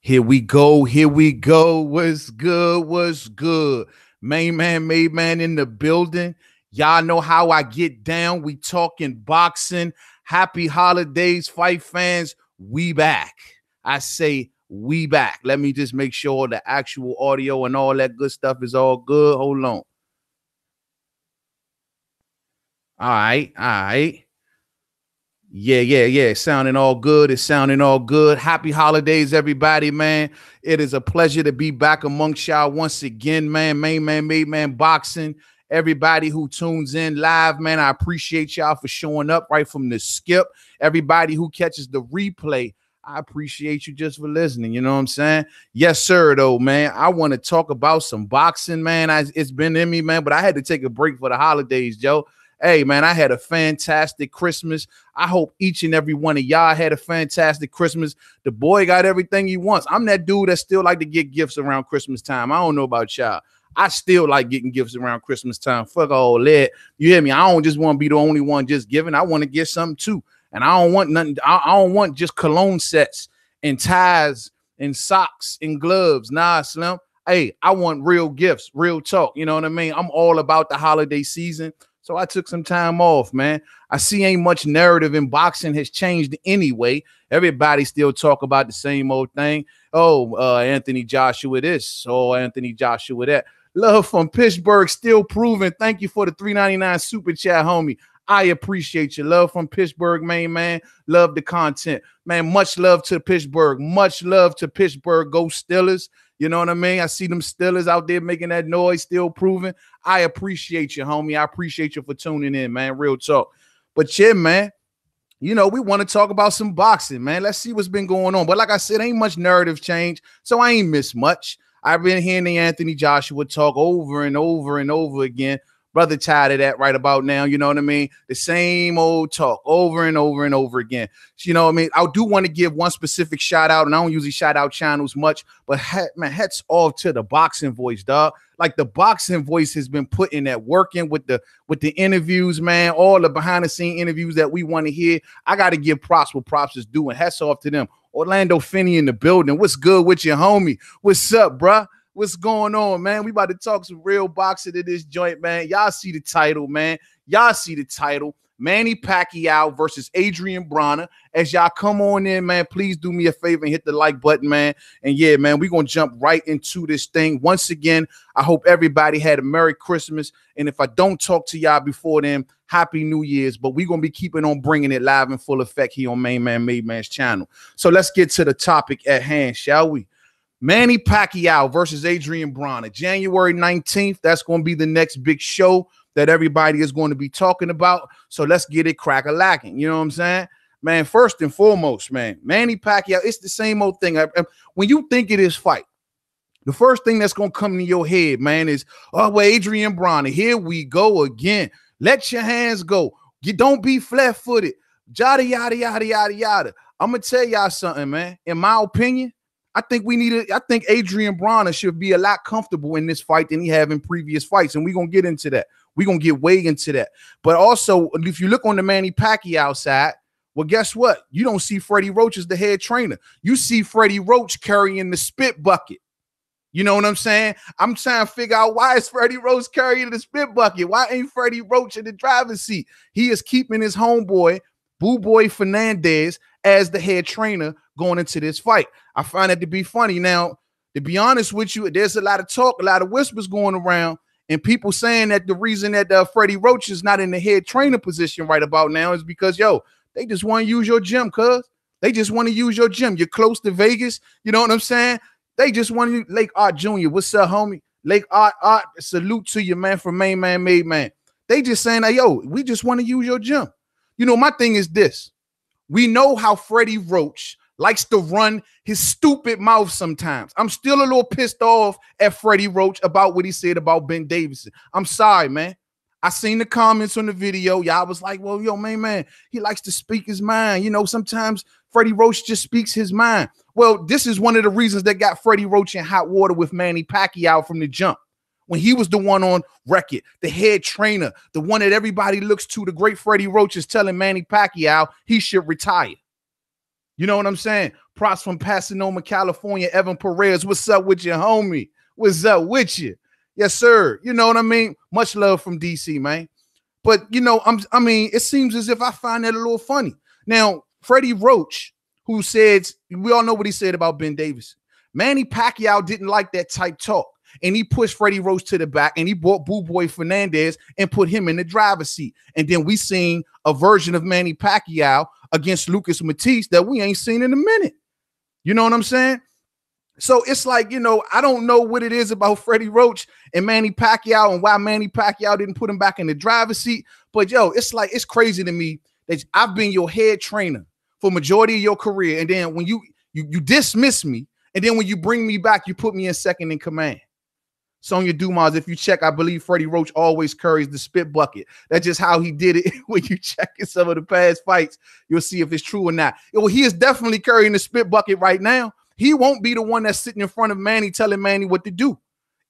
Here we go. Here we go. What's good? What's good? Main man, made man in the building. Y'all know how I get down. We talking boxing. Happy holidays, fight fans. We back. I say we back. Let me just make sure the actual audio and all that good stuff is all good. Hold on. All right. Yeah. Sounding all good. It's sounding all good. Happy holidays, everybody, man. It is a pleasure to be back amongst y'all once again, man. Main man, made man boxing. Everybody who tunes in live, man, I appreciate y'all for showing up right from the skip. Everybody who catches the replay, I appreciate you just for listening. You know what I'm saying? Yes, sir, though, man. I want to talk about some boxing, man. It's been in me, man, but I had to take a break for the holidays, Joe. Hey, man, I had a fantastic Christmas. I hope each and every one of y'all had a fantastic Christmas. The boy got everything he wants. I'm that dude that still like to get gifts around Christmas time. I don't know about y'all. I still like getting gifts around Christmas time. Fuck all that. You hear me? I don't just want to be the only one just giving. I want to get something too. And I don't want nothing. I don't want just cologne sets and ties and socks and gloves. Nah, Slim. Hey, I want real gifts, real talk. You know what I mean? I'm all about the holiday season. So I took some time off, man. I see ain't much narrative in boxing has changed anyway. Everybody still talk about the same old thing. Oh, Anthony Joshua this. Oh, Anthony Joshua that. Love from Pittsburgh still proving. Thank you for the $3.99 super chat, homie. I appreciate you. Love from Pittsburgh, man. Love the content. Man, much love to Pittsburgh. Much love to Pittsburgh. Go Steelers. You know what I mean? I see them Steelers out there making that noise, still proving. I appreciate you, homie. I appreciate you for tuning in, man. Real talk. But yeah, man, you know, we want to talk about some boxing, man. Let's see what's been going on. But like I said, ain't much narrative change, so I ain't missed much. I've been hearing the Anthony Joshua talk over and over and over again. Brother tired of that right about now, you know what I mean? The same old talk over and over and over again. You know what I mean? I do want to give one specific shout out, and I don't usually shout out channels much, but man, hats off to the boxing voice, dog. Like the boxing voice has been putting that work in with the interviews, man, all the behind the scene interviews that we want to hear. I got to give props what props is doing. Hats off to them. Orlando Finney in the building. What's good with you, homie? What's up, bruh? What's going on, man? We about to talk some real boxing to this joint, man. Y'all see the title, man. Y'all see the title. Manny Pacquiao versus Adrian Broner. As y'all come on in, man, please do me a favor and hit the like button, man. And yeah, man, we're going to jump right into this thing. Once again, I hope everybody had a Merry Christmas. And if I don't talk to y'all before then, Happy New Year's. But we're going to be keeping on bringing it live in full effect here on Main Man Made Man's channel. So let's get to the topic at hand, shall we? Manny Pacquiao versus Adrian Broner, January 19th. That's going to be the next big show that everybody is going to be talking about. So let's get it crack-a-lacking. You know what I'm saying? Man, first and foremost, man, Manny Pacquiao, it's the same old thing. When you think of this fight, the first thing that's going to come to your head, man, is, oh, well, Adrian Broner, here we go again. Let your hands go. You don't be flat-footed. Yada, yada, yada, yada, yada. I'm going to tell y'all something, man. In my opinion, I think Adrian Broner should be a lot comfortable in this fight than he have in previous fights. And we're going to get into that. We're going to get way into that. But also, if you look on the Manny Pacquiao side, well, guess what? You don't see Freddie Roach as the head trainer. You see Freddie Roach carrying the spit bucket. You know what I'm saying? I'm trying to figure out, why is Freddie Roach carrying the spit bucket? Why ain't Freddie Roach in the driver's seat? He is keeping his homeboy, Boo Boy Fernandez, as the head trainer going into this fight. I find that to be funny. Now, to be honest with you, there's a lot of talk, a lot of whispers going around, and people saying that the reason that Freddie Roach is not in the head trainer position right about now is because, yo, they just want to use your gym, cuz. They just want to use your gym. You're close to Vegas. You know what I'm saying? They just want to. Lake Art Jr., what's up, homie? Lake Art, salute to you, man, from Main Man Made Man. They just saying that, yo, we just want to use your gym. You know, my thing is this. We know how Freddie Roach likes to run his stupid mouth sometimes. I'm still a little pissed off at Freddie Roach about what he said about Ben Davison. I'm sorry, man. I seen the comments on the video. Y'all was like, well, yo, man, he likes to speak his mind. You know, sometimes Freddie Roach just speaks his mind. Well, this is one of the reasons that got Freddie Roach in hot water with Manny Pacquiao from the jump. When he was the one on record, the head trainer, the one that everybody looks to, the great Freddie Roach is telling Manny Pacquiao he should retire. You know what I'm saying? Props from Pasadena, California. Evan Perez, what's up with you, homie? What's up with you? Yes, sir. You know what I mean? Much love from DC, man. But, you know, I mean, it seems as if I find that a little funny. Now, Freddie Roach, who said, we all know what he said about Ben Davis. Manny Pacquiao didn't like that type talk. And he pushed Freddie Roach to the back, and he brought Boo Boy Fernandez and put him in the driver's seat. And then we seen a version of Manny Pacquiao against Lucas Matisse that we ain't seen in a minute. You know what I'm saying? So it's like, you know, I don't know what it is about Freddie Roach and Manny Pacquiao and why Manny Pacquiao didn't put him back in the driver's seat. But, yo, it's like, it's crazy to me that I've been your head trainer for majority of your career. And then when you dismiss me, and then when you bring me back, you put me in second in command. Sonya Dumas, if you check, I believe Freddie Roach always carries the spit bucket. That's just how he did it. When you check in some of the past fights, you'll see if it's true or not. Well, he is definitely carrying the spit bucket right now. He won't be the one that's sitting in front of Manny telling Manny what to do.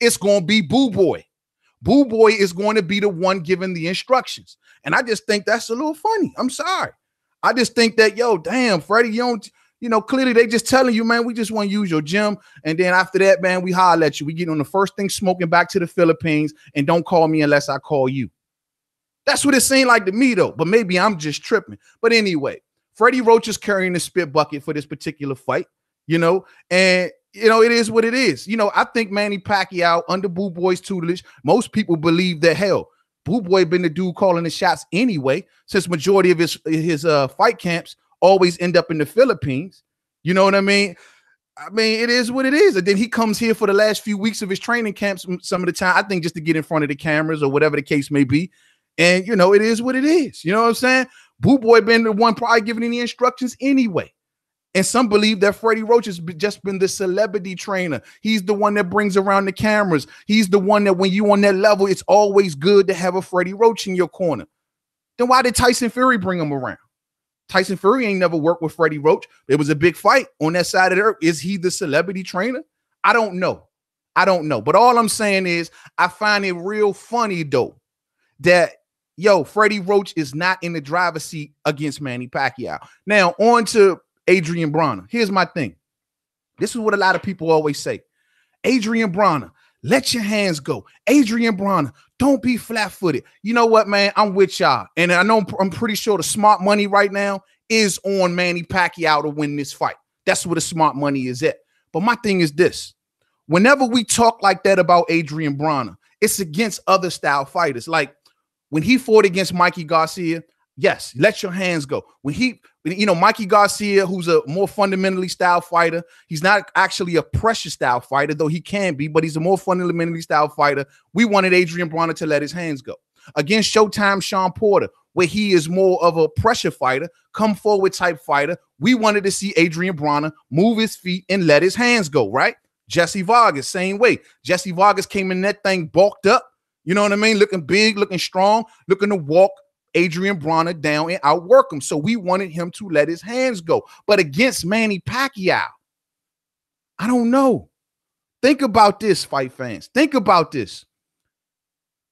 It's going to be Boo Boy. Boo Boy is going to be the one giving the instructions. And I just think that's a little funny. I'm sorry. I just think that, yo, damn, Freddie, you know, clearly they just telling you, man, we just want to use your gym. And then after that, man, we holler at you. We get on the first thing smoking back to the Philippines, and don't call me unless I call you. That's what it seemed like to me, though. But maybe I'm just tripping. But anyway, Freddie Roach is carrying the spit bucket for this particular fight, you know, and, you know, it is what it is. You know, I think Manny Pacquiao under Boo Boy's tutelage, most people believe that, hell, Boo Boy been the dude calling the shots anyway, since majority of his fight camps always end up in the Philippines. You know what I mean? I mean, it is what it is. And then he comes here for the last few weeks of his training camps some of the time, I think just to get in front of the cameras or whatever the case may be. And, you know, it is what it is. You know what I'm saying? Boo Boy been the one probably giving any instructions anyway. And some believe that Freddie Roach has just been the celebrity trainer. He's the one that brings around the cameras. He's the one that when you on that level, it's always good to have a Freddie Roach in your corner. Then why did Tyson Fury bring him around? Tyson Fury ain't never worked with Freddie Roach. It was a big fight on that side of the earth. Is he the celebrity trainer? I don't know. I don't know. But all I'm saying is I find it real funny, though, that, yo, Freddie Roach is not in the driver's seat against Manny Pacquiao. Now, on to Adrian Broner. Here's my thing. This is what a lot of people always say. Adrian Broner, let your hands go. Adrian Broner, don't be flat-footed. You know what, man? I'm with y'all. And I know I'm pretty sure the smart money right now is on Manny Pacquiao to win this fight. That's where the smart money is at. But my thing is this. Whenever we talk like that about Adrian Broner, it's against other style fighters. Like when he fought against Mikey Garcia, yes, let your hands go. When Mikey Garcia, who's a more fundamentally style fighter, he's not actually a pressure style fighter, though he can be, but he's a more fundamentally style fighter. We wanted Adrian Broner to let his hands go. Against Showtime Sean Porter, where he is more of a pressure fighter, come forward type fighter, we wanted to see Adrian Broner move his feet and let his hands go, right? Jesse Vargas, same way. Jesse Vargas came in that thing bulked up, you know what I mean? Looking big, looking strong, looking to walk Adrian Broner down and outwork him. So we wanted him to let his hands go. But against Manny Pacquiao, I don't know. Think about this, fight fans. Think about this.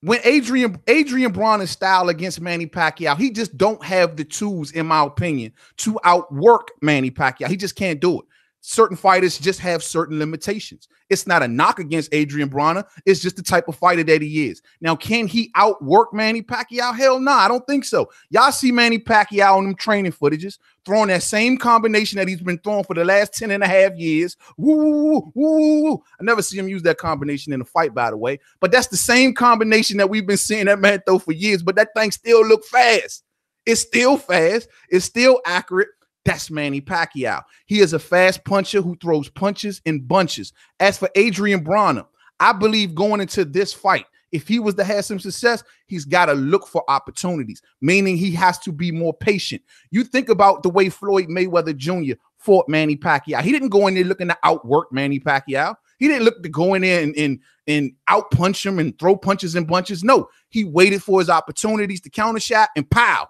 When Adrian Broner's style against Manny Pacquiao, he just don't have the tools, in my opinion, to outwork Manny Pacquiao. He just can't do it. Certain fighters just have certain limitations. It's not a knock against Adrian Broner. It's just the type of fighter that he is. Now, can he outwork Manny Pacquiao? Hell no, I don't think so. Y'all see Manny Pacquiao in them training footages, throwing that same combination that he's been throwing for the last 10 and a half years. Woo, woo, woo. I never see him use that combination in a fight, by the way. But that's the same combination that we've been seeing that man throw for years. But that thing still look fast. It's still fast. It's still accurate. That's Manny Pacquiao. He is a fast puncher who throws punches in bunches. As for Adrian Broner, I believe going into this fight, if he was to have some success, he's got to look for opportunities, meaning he has to be more patient. You think about the way Floyd Mayweather Jr. fought Manny Pacquiao. He didn't go in there looking to outwork Manny Pacquiao. He didn't look to go in there and outpunch him and throw punches in bunches. No, he waited for his opportunities to counter shot and pow.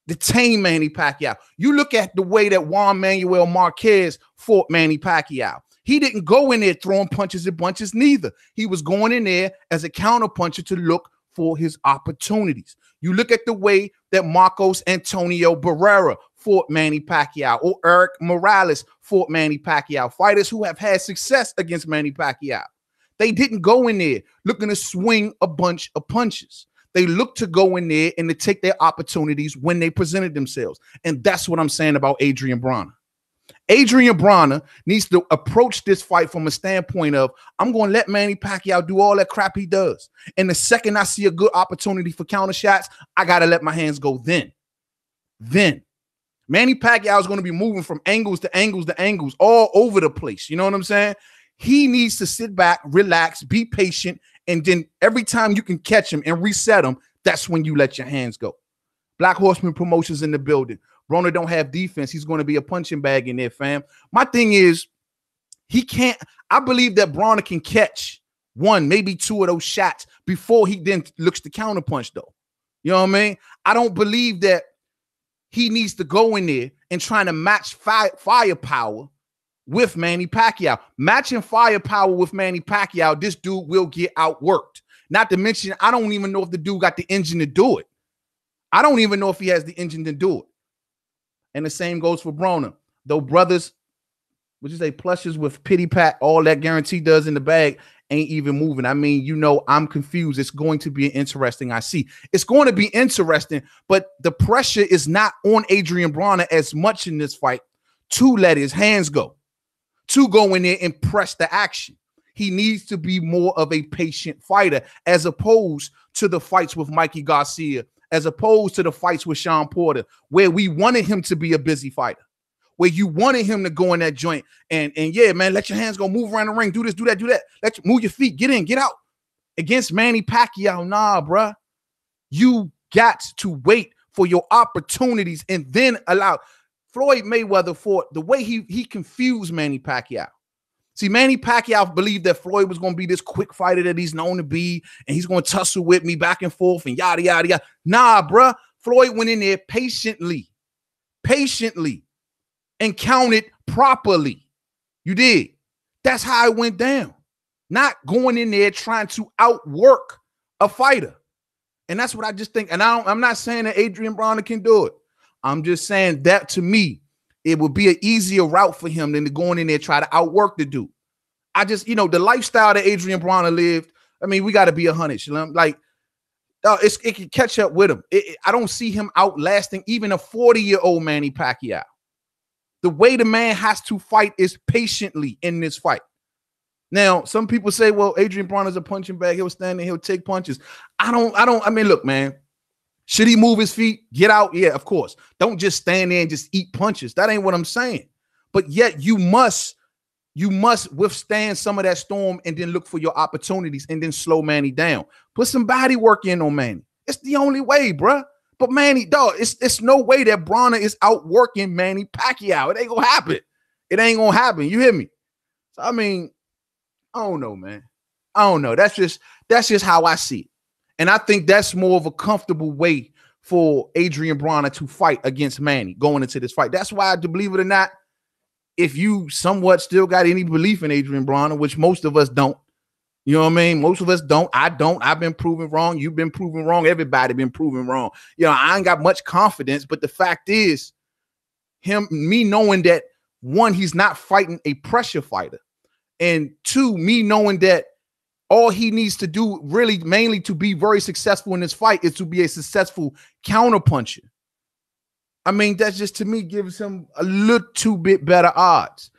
Detain Manny Pacquiao. You look at the way that Juan Manuel Marquez fought Manny Pacquiao. He didn't go in there throwing punches and bunches neither. He was going in there as a counterpuncher to look for his opportunities. You look at the way that Marcos Antonio Barrera fought Manny Pacquiao, or Eric Morales fought Manny Pacquiao. Fighters who have had success against Manny Pacquiao. They didn't go in there looking to swing a bunch of punches. They looked to go in there and to take their opportunities when they presented themselves. And that's what I'm saying about Adrian Broner. Adrian Broner needs to approach this fight from a standpoint of, I'm going to let Manny Pacquiao do all that crap he does. And the second I see a good opportunity for counter shots, I got to let my hands go then. Manny Pacquiao is going to be moving from angles to angles to angles all over the place. You know what I'm saying? He needs to sit back, relax, be patient, and then every time you can catch him and reset him, that's when you let your hands go. Black Horseman Promotions in the building. Broner don't have defense. He's going to be a punching bag in there, fam. My thing is, he can't. I believe that Broner can catch one, maybe two of those shots before he then looks to counterpunch, though. You know what I mean? I don't believe that he needs to go in there and trying to match firepower with Manny Pacquiao. Matching firepower with Manny Pacquiao, this dude will get outworked. Not to mention, I don't even know if the dude got the engine to do it. I don't even know if he has the engine to do it. And the same goes for Broner. Though brothers, would you say plushes with pity pat, all that guarantee does in the bag ain't even moving. I mean, you know, I'm confused. It's going to be interesting. I see. It's going to be interesting, but the pressure is not on Adrian Broner as much in this fight to let his hands go, to go in there and press the action. He needs to be more of a patient fighter as opposed to the fights with Mikey Garcia, as opposed to the fights with Sean Porter, where we wanted him to be a busy fighter, where you wanted him to go in that joint and yeah, man, let your hands go, move around the ring, do this, do that, do that. Let you move your feet, get in, get out. Against Manny Pacquiao, nah, bruh. You got to wait for your opportunities and then allow. Floyd Mayweather fought the way he confused Manny Pacquiao. See, Manny Pacquiao believed that Floyd was going to be this quick fighter that he's known to be, and he's going to tussle with me back and forth and yada, yada, yada. Nah, bruh. Floyd went in there patiently, and counted properly. You did. That's how it went down. Not going in there trying to outwork a fighter. And that's what I just think. And I'm not saying that Adrian Broner can do it. I'm just saying that, to me, it would be an easier route for him than to go in there try to outwork the dude. I just, you know, the lifestyle that Adrian Broner lived, I mean, we got to be 100. Like, it can catch up with him. I don't see him outlasting even a 40-year-old Manny Pacquiao. The way the man has to fight is patiently in this fight. Now, some people say, well, Adrian Broner's a punching bag. He'll stand there, he'll take punches. I mean, look, man. Should he move his feet, get out? Yeah, of course. Don't just stand there and just eat punches. That ain't what I'm saying. But yet you must withstand some of that storm and then look for your opportunities and then slow Manny down. Put some body work in on Manny. It's the only way, bruh. But Manny, dog, it's no way that Broner is outworking Manny Pacquiao. It ain't gonna happen. It ain't gonna happen. You hear me? So, I mean, I don't know, man. I don't know. That's just how I see it. And I think that's more of a comfortable way for Adrian Broner to fight against Manny going into this fight. That's why, to believe it or not, if you somewhat still got any belief in Adrian Broner, which most of us don't, you know what I mean? Most of us don't. I don't. I've been proven wrong. You've been proven wrong. Everybody been proven wrong. You know, I ain't got much confidence, but the fact is, me knowing that, one, he's not fighting a pressure fighter, and two, me knowing that all he needs to do, really mainly to be very successful in this fight, is to be a successful counterpuncher. I mean, that just, to me, gives him a little bit better odds.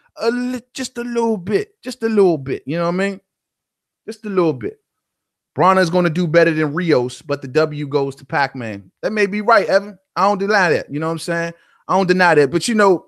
Just a little bit. You know what I mean? Just a little bit. Broner is going to do better than Rios, but the W goes to Pac-Man. That may be right, Evan. I don't deny that. You know what I'm saying? I don't deny that. But, you know,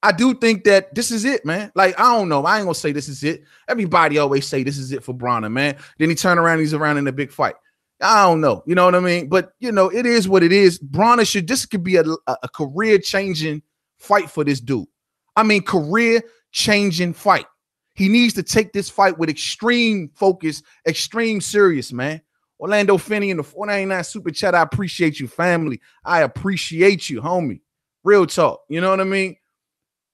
I do think that this is it, man. Like, I don't know. I ain't going to say this is it. Everybody always say this is it for Broner, man. Then he turn around, he's around in a big fight. I don't know. You know what I mean? But, you know, it is what it is. Broner this could be a career-changing fight for this dude. I mean, career-changing fight. He needs to take this fight with extreme focus, extreme serious, man. Orlando Finney in the 499 Super Chat, I appreciate you, family. I appreciate you, homie. Real talk. You know what I mean?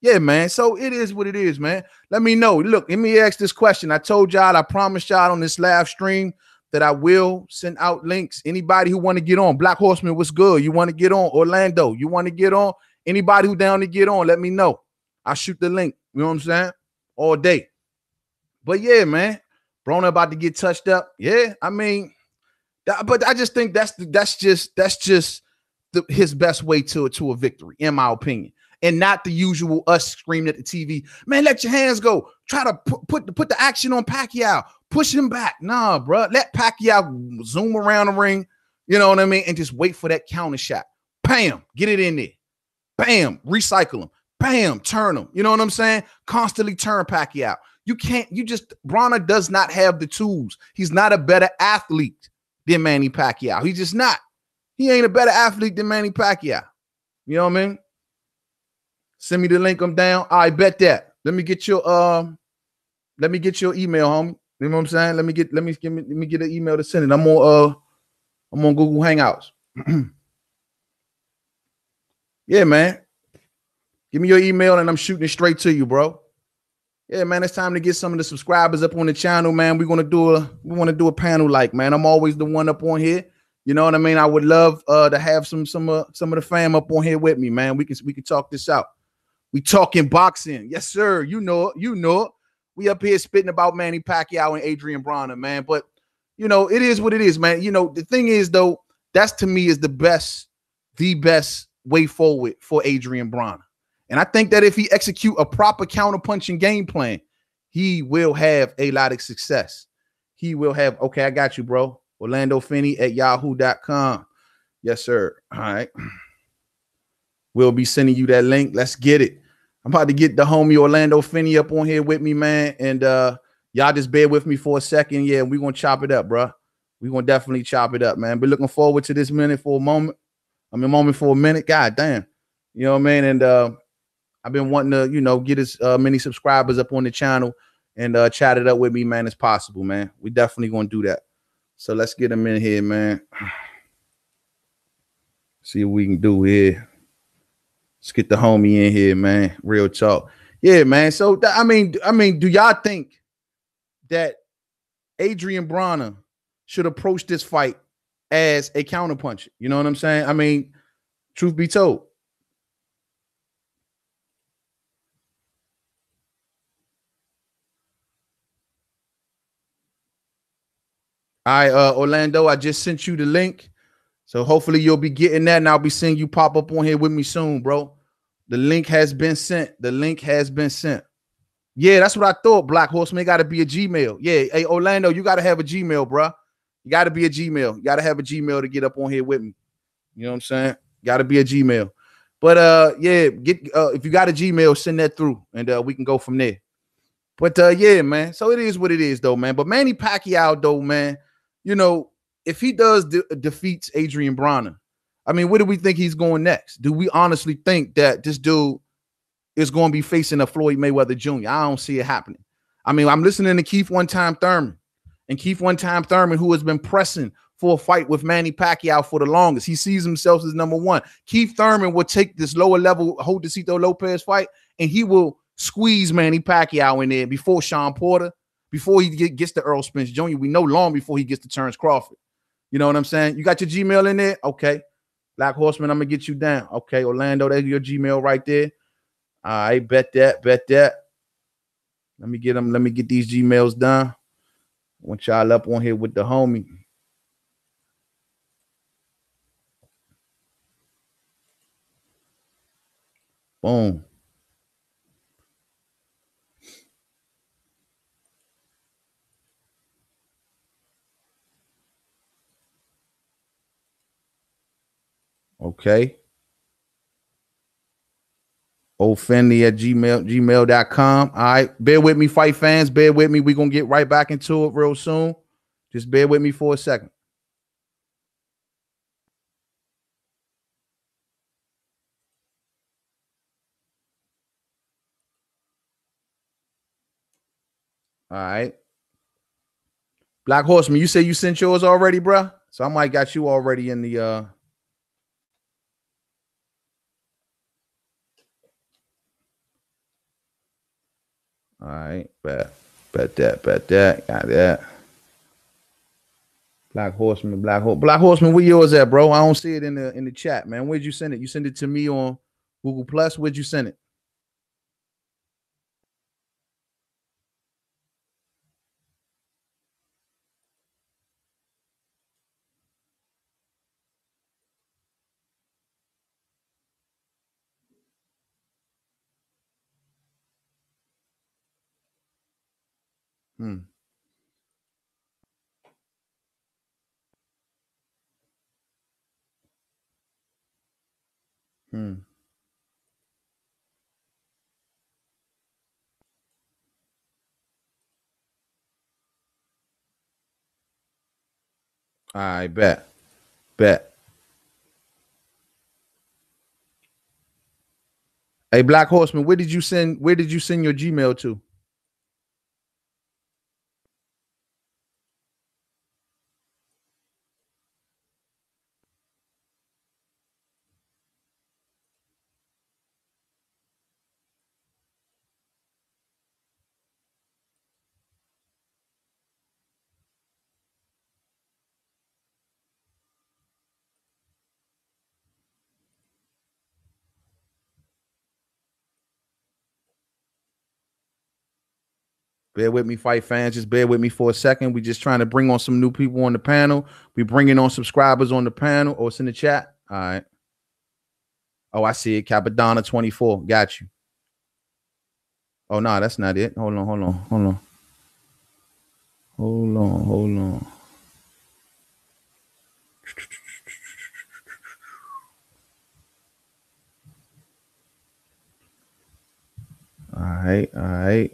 Yeah, man. So it is what it is, man. Let me know. Look, let me ask this question. I told y'all, I promised y'all on this live stream that I will send out links. Anybody who want to get on, Black Horseman, what's good? You want to get on? Orlando, you want to get on? Anybody who down to get on, let me know. I'll shoot the link. You know what I'm saying? All day. But yeah, man, Broner about to get touched up. Yeah, I mean, but I just think that's just his best way to a victory, in my opinion. And not the usual us screaming at the TV, man, let your hands go. Try to put the action on Pacquiao. Push him back. Nah, bro. Let Pacquiao zoom around the ring, you know what I mean? And just wait for that counter shot. Bam, get it in there. Bam, recycle him. Bam, turn him. You know what I'm saying? Constantly turn Pacquiao. Broner does not have the tools. He's not a better athlete than Manny Pacquiao. He's just not. He ain't a better athlete than Manny Pacquiao. You know what I mean? Send me the link. I'm down. I bet that. Let me get your email, homie. You know what I'm saying? Let me get an email to send it. I'm on Google Hangouts. Yeah, man. Give me your email and I'm shooting it straight to you, bro. Yeah, man. It's time to get some of the subscribers up on the channel, man. We want to do a panel, like, man. I'm always the one up on here. You know what I mean? I would love to have some of the fam up on here with me, man. We can talk this out. We talking boxing. Yes, sir. You know it. We up here spitting about Manny Pacquiao and Adrian Broner, man. But, you know, it is what it is, man. You know, the thing is, though, that's to me is the best way forward for Adrian Broner. And I think that if he execute a proper counterpunching game plan, he will have a lot of success. He will have, okay, I got you, bro. OrlandoFinney@yahoo.com. Yes, sir. All right. We'll be sending you that link. Let's get it. I'm about to get the homie Orlando Finney up on here with me, man. And y'all just bear with me for a second. Yeah, we're going to chop it up, bro. We're going to definitely chop it up, man. But looking forward to this moment for a minute. God damn. You know what I mean? And I've been wanting to, you know, get as many subscribers up on the channel and chat it up with me, man, as possible, man. We definitely going to do that. So let's get them in here, man. See what we can do here. Let's get the homie in here, man. Real talk. Yeah, man. So, I mean, do y'all think that Adrian Broner should approach this fight as a counterpuncher? You know what I'm saying? I mean, truth be told. All right, Orlando, I just sent you the link. So hopefully you'll be getting that, and I'll be seeing you pop up on here with me soon, bro. The link has been sent. The link has been sent. Yeah, that's what I thought, Black Horseman. It got to be a Gmail. Yeah, hey, Orlando, you got to have a Gmail, bro. You got to be a Gmail. You got to have a Gmail to get up on here with me. You know what I'm saying? Got to be a Gmail. But, yeah, if you got a Gmail, send that through, and we can go from there. But, yeah, man. So it is what it is, though, man. But Manny Pacquiao, though, man, you know, if he does defeats Adrian Broner, I mean, where do we think he's going next? Do we honestly think that this dude is going to be facing a Floyd Mayweather Jr.? I don't see it happening. I mean, I'm listening to Keith One Time Thurman, and Keith One Time Thurman, who has been pressing for a fight with Manny Pacquiao for the longest. He sees himself as number one. Keith Thurman will take this lower level Jodecito Lopez fight, and he will squeeze Manny Pacquiao in there before Sean Porter, before he gets to Earl Spence Jr. We know long before he gets to Terrence Crawford. You know what I'm saying? You got your Gmail in there? Okay. Black Horseman, I'm going to get you down. Okay, Orlando, there's your Gmail right there. All right, bet that. Let me get these Gmails done. I want y'all up on here with the homie. Boom. Okay. Oldfinley@gmail.com. All right. Bear with me, fight fans. Bear with me. We're going to get right back into it real soon. Just bear with me for a second. All right. Black Horseman, you say you sent yours already, bro? So I might got you already in the all right, bet that, got that. Black Horseman, where yours at, bro? I don't see it in the chat, man. Where'd you send it? You send it to me on Google Plus. Where'd you send it? Hmm. Hmm. I bet. Bet. Hey, Black Horseman, where did you send your Gmail to? Bear with me, fight fans. Just bear with me for a second. We just trying to bring on some new people on the panel. We bringing on subscribers on the panel. Oh, it's in the chat. All right. Oh, I see it. Capadonna 24. Got you. Oh, no, that's not it. Hold on. All right.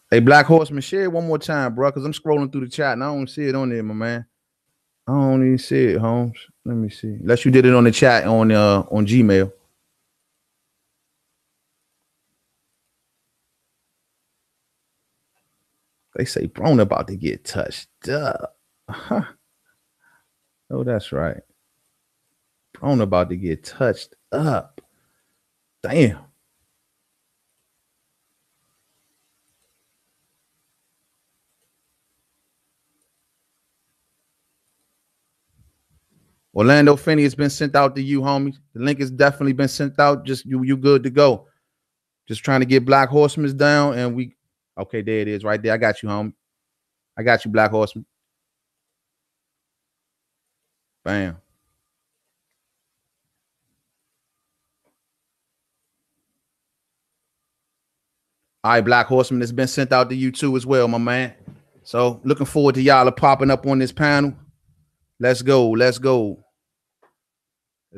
Hey, Black Horseman, share it one more time, bro, because I'm scrolling through the chat and I don't see it on there, my man. I don't even see it, Holmes. Let me see. Unless you did it on the chat on Gmail. They say Broner about to get touched up. Huh. Oh, that's right. Broner about to get touched up. Damn. Orlando Finney has been sent out to you, homie. The link has definitely been sent out. Just you good to go. Just trying to get Black Horsemen's down, and we okay. There it is, right there. I got you, homie. I got you, Black Horseman. Bam. All right, Black Horseman, it's been sent out to you too as well, my man. So looking forward to y'all popping up on this panel. Let's go.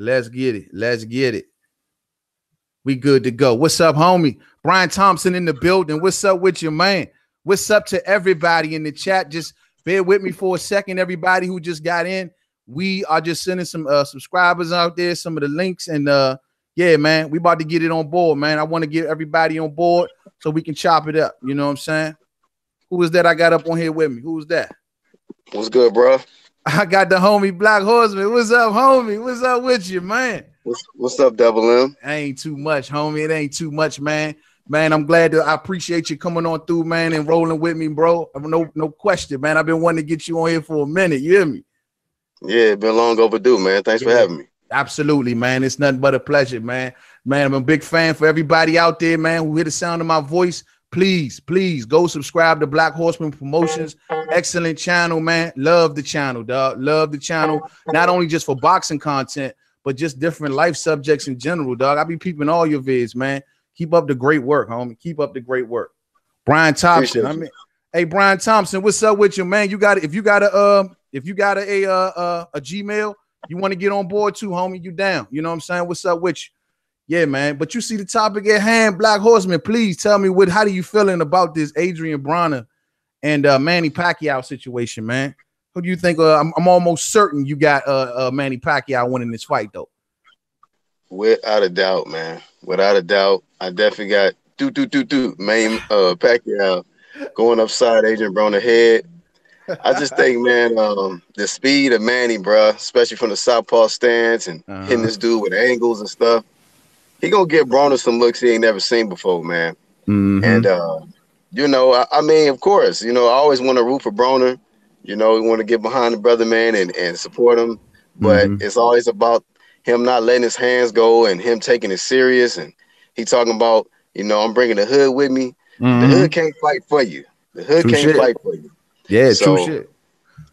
Let's get it. We good to go. What's up, homie? Brian Thompson in the building. What's up with you, man? What's up to everybody in the chat? Just bear with me for a second, everybody who just got in. We are just sending some subscribers out there, some of the links, and yeah, man, we about to get it on board, man. I want to get everybody on board so we can chop it up. You know what I'm saying? Who is that I got up on here with me? Who's that? What's good, bro? I got the homie Black Horseman. What's up, homie? What's up with you, man? What's up, Double M? Ain't too much, homie. It ain't too much, man. Man, I'm glad I appreciate you coming on through, man, and rolling with me, bro. No question, man. I've been wanting to get you on here for a minute. You hear me? Yeah, been long overdue, man. Thanks for having me. Absolutely, man. It's nothing but a pleasure, man. Man, I'm a big fan for everybody out there, man, who hear the sound of my voice. Please go subscribe to Black Horseman Promotions. Excellent channel, man. Love the channel, dog. Love the channel. Not only just for boxing content, but just different life subjects in general, dog. I be peeping all your vids, man. Keep up the great work, homie. Keep up the great work. Brian Thompson. Hey, Brian Thompson, what's up with you, man? If you got a Gmail, you want to get on board too, homie, you down. You know what I'm saying? What's up with you? Yeah, man. But you see the topic at hand, Black Horseman. Please tell me how do you feeling about this Adrian Broner and Manny Pacquiao situation, man? Who do you think? I'm almost certain you got Manny Pacquiao winning this fight, though. Without a doubt, man. Without a doubt, I definitely got Manny Pacquiao going upside Adrian Broner head. I just think, man, the speed of Manny, bro, especially from the southpaw stance and hitting this dude with angles and stuff. He gonna get Broner some looks he ain't never seen before, man. Mm-hmm. And you know, I mean, of course, you know, I always want to root for Broner. You know, we want to get behind the brother, man, and support him. But Mm-hmm. it's always about him not letting his hands go and him taking it serious. And he talking about, you know, I'm bringing the hood with me. The hood Mm-hmm. can't fight for you. The hood True can't shit. fight for you. Yeah, true So, shit.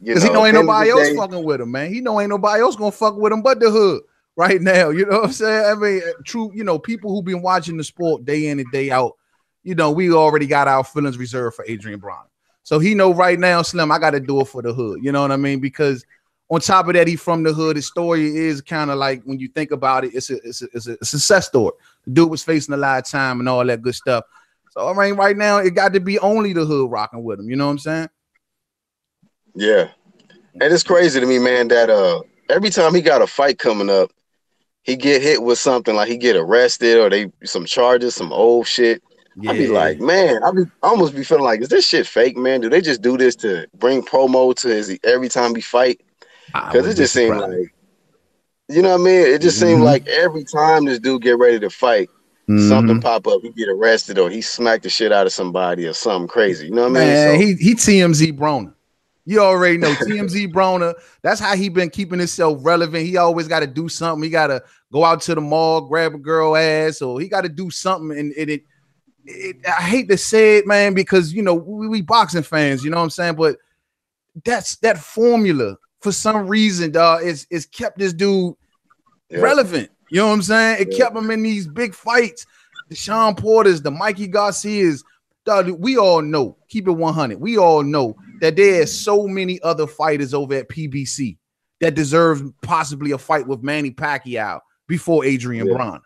you Cause he know, know at ain't the end of the nobody else day, fucking with him, man. He know ain't nobody else gonna fuck with him but the hood right now. You know what I'm saying? I mean, true. You know, people who been watching the sport day in and day out. You know, we already got our feelings reserved for Adrian Broner. So he know right now, Slim, I got to do it for the hood. You know what I mean? Because on top of that, he from the hood. His story is kind of like, when you think about it, it's a success story. The dude was facing a lot of time and all that good stuff. So I mean, right now, it got to be only the hood rocking with him. You know what I'm saying? yeah. And it's crazy to me, man, that every time he got a fight coming up, he get hit with something, like he get arrested or they some charges, some old shit. I be Yeah. like, man, I almost be feeling like, is this shit fake, man? Do they just do this to bring promo to his every time he fight? I Because it wouldn't be just seemed surprised. like, you know what I mean? It just seemed Mm-hmm. like every time this dude get ready to fight, something Mm-hmm. pop up, he get arrested or he smacked the shit out of somebody or something crazy. You know what I mean? Man, So he TMZ Broner. You already know TMZ Broner. That's how he been keeping himself relevant. He always got to do something. He got to go out to the mall, grab a girl ass, or he got to do something. And I hate to say it, man, because you know we boxing fans. You know what I'm saying? But that's that formula for some reason, dog. It's kept this dude yeah, relevant. You know what I'm saying? It yeah, kept him in these big fights. The Sean Porters, the Mikey Garcias. Dog, we all know, keep it 100. We all know that there's so many other fighters over at PBC that deserve possibly a fight with Manny Pacquiao before Adrian yeah, Broner.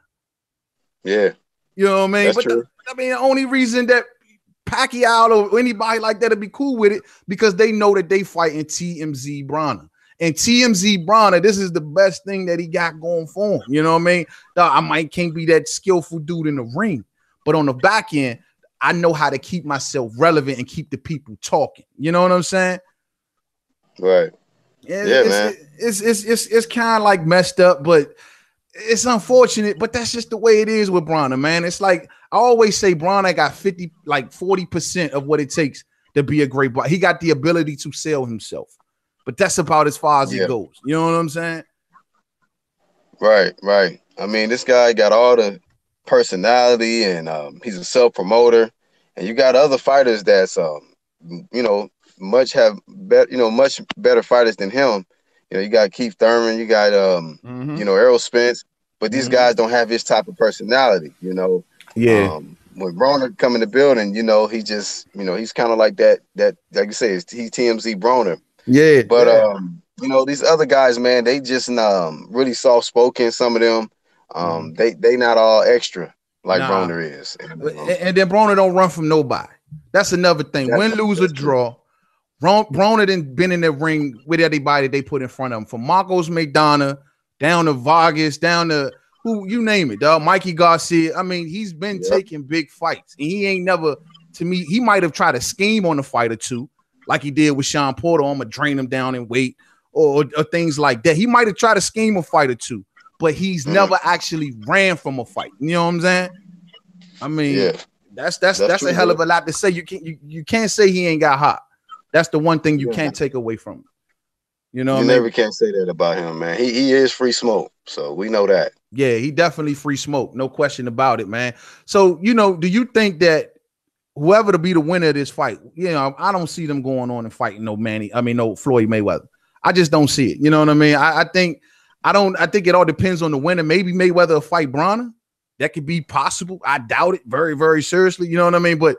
yeah. You know what I mean? That's But true. the only reason that Pacquiao or anybody like that would be cool with it because they know that they fighting TMZ Broner. And TMZ Broner, this is the best thing that he got going for him. You know what I mean? Can't be that skillful dude in the ring, but on the back end, I know how to keep myself relevant and keep the people talking. You know what I'm saying? Right. Yeah, man. It's kind of like messed up, but it's unfortunate. But that's just the way it is with Broner, man. It's like I always say, Broner got 40% of what it takes to be a great boxer. He got the ability to sell himself, but that's about as far as it Yeah. goes. You know what I'm saying? Right, right. I mean, this guy got all the personality, and he's a self promoter. And you got other fighters that's you know, much better fighters than him. You know, you got Keith Thurman, you got Mm-hmm. Errol Spence, but these Mm-hmm. guys don't have his type of personality. You know, Yeah. when Broner come in the building, you know, he just, you know, he's kind of like that like you say, he's TMZ Broner. Yeah. But you know, these other guys, man, they just really soft spoken. Some of them, Mm-hmm. they not all extra like Nah. Broner is. And, And then Broner don't run from nobody. That's another thing. Win, lose, or that's true. draw. Broner done been in the ring with everybody they put in front of him, from Marcos McDonough down to Vargas, down to who you name it, dog. Mikey Garcia. I mean, he's been Yep. taking big fights, and he ain't never. To me, he might have tried to scheme on a fight or two, like he did with Sean Porter. I'm gonna drain him down in weight, or things like that. He might have tried to scheme a fight or two, but he's Mm-hmm. never actually ran from a fight. You know what I'm saying? I mean, Yeah, that's true, a hell man. of a lot to say. You can't say he ain't got hot. That's the one thing you Yeah. can't take away from him. You know You what I never mean? can say that about him, man. He is free smoke, so we know that. Yeah, he definitely free smoke. No question about it, man. So, you know, do you think that whoever to be the winner of this fight, you know, I don't see them going on and fighting no Floyd Mayweather. I just don't see it. You know what I mean? I think it all depends on the winner. Maybe Mayweather will fight Broner. That could be possible. I doubt it very, very seriously. You know what I mean? But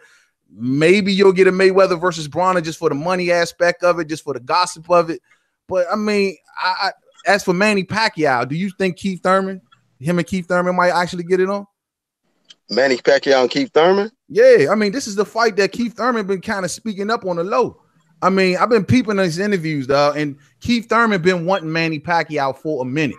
maybe you'll get a Mayweather versus Broner just for the money aspect of it, just for the gossip of it. But I mean, as for Manny Pacquiao, do you think him and Keith Thurman might actually get it on? Manny Pacquiao and Keith Thurman. Yeah, I mean, this is the fight that Keith Thurman been kind of speaking up on the low. I mean, I've been peeping these interviews, dog, and Keith Thurman been wanting Manny Pacquiao for a minute.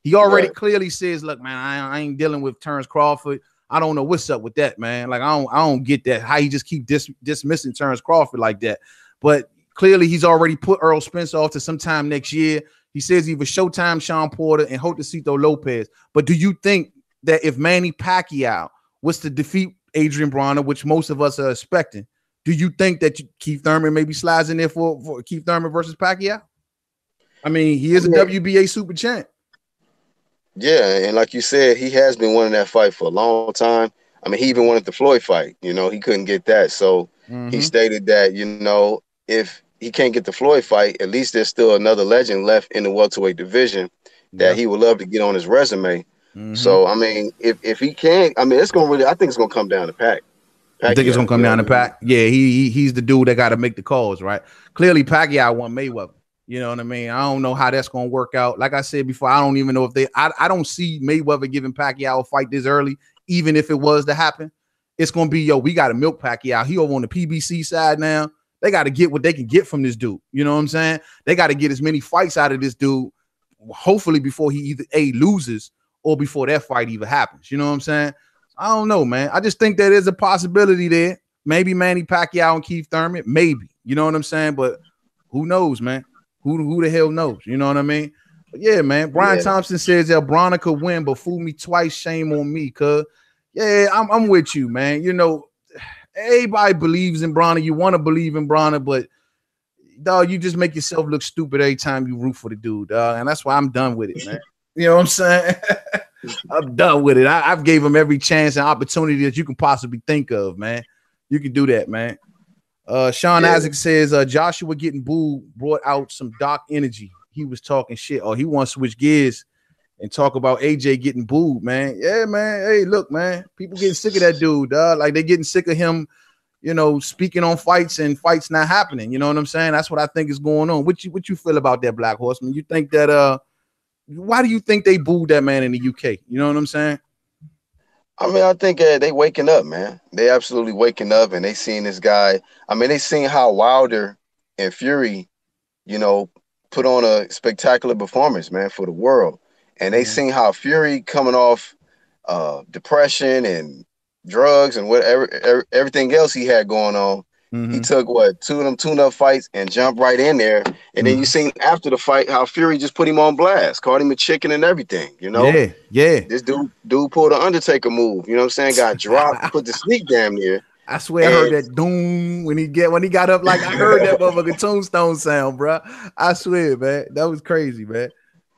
He already Right. clearly says, "Look, man, I ain't dealing with Terrence Crawford. I don't know what's up with that, man. Like, I don't get that. How you just keep dismissing Terrence Crawford like that." But clearly, he's already put Errol Spence off to sometime next year. He says either Showtime, Sean Porter, and Josecito Lopez. But do you think that if Manny Pacquiao was to defeat Adrian Broner, which most of us are expecting, Do you think that Keith Thurman maybe slides in there for Keith Thurman versus Pacquiao? I mean, he is a WBA super champ. Yeah, and like you said, he has been wanting that fight for a long time. I mean, he even wanted the Floyd fight. You know, he couldn't get that. So he stated that, you know, if he can't get the Floyd fight, at least there's still another legend left in the welterweight division that he would love to get on his resume. So, I mean, if he can't, I mean, it's going to really, I think it's going to come down to Pac. You think it's going to come down to Pac? Yeah, he's the dude that got to make the calls, right? Clearly, Pacquiao won Mayweather. You know what I mean? I don't know how that's going to work out. Like I said before, I don't even know if I don't see Mayweather giving Pacquiao a fight this early, even if it was to happen. It's going to be, we got to milk Pacquiao. He over on the PBC side now. They got to get what they can get from this dude. You know what I'm saying? They got to get as many fights out of this dude, hopefully before he either loses or before that fight even happens. You know what I'm saying? I don't know, man. I just think that there's a possibility there. Maybe Manny Pacquiao and Keith Thurman. Maybe. You know what I'm saying? But who knows, man? Who the hell knows? You know what I mean? But yeah, man. Brian Thompson says that Broner could win, but fool me twice, shame on me. Cause yeah, I'm with you, man. You know, everybody believes in Broner. You want to believe in Broner, but dog, you just make yourself look stupid every time you root for the dude, dog. And that's why I'm done with it, man. You know what I'm saying? I'm done with it. I've gave him every chance and opportunity that you can possibly think of, man. You can do that, man. Sean Isaac says Joshua getting booed brought out some dark energy. He was talking shit. Oh, he wants to switch gears and talk about AJ getting booed, man. Yeah, man. Hey, look, man. People getting sick of that dude, dog. Like they getting sick of him, you know, speaking on fights and fights not happening. You know what I'm saying? That's what I think is going on. What you feel about that, Black Horseman? You think that why do you think they booed that man in the UK? You know what I'm saying? I mean, I think they waking up, man. They absolutely waking up, and they seeing this guy. I mean, they seeing how Wilder and Fury, you know, put on a spectacular performance, man, for the world. And they seen how Fury coming off depression and drugs and whatever, everything else he had going on. He took two of them tune-up fights and jumped right in there. And then you seen after the fight how Fury just put him on blast, called him a chicken and everything, you know? Yeah. This dude pulled an Undertaker move, you know what I'm saying? Got dropped, put the sneak damn near. I swear I heard that doom when he got up, like I heard that motherfucking tombstone sound, bro. I swear, man. That was crazy, man.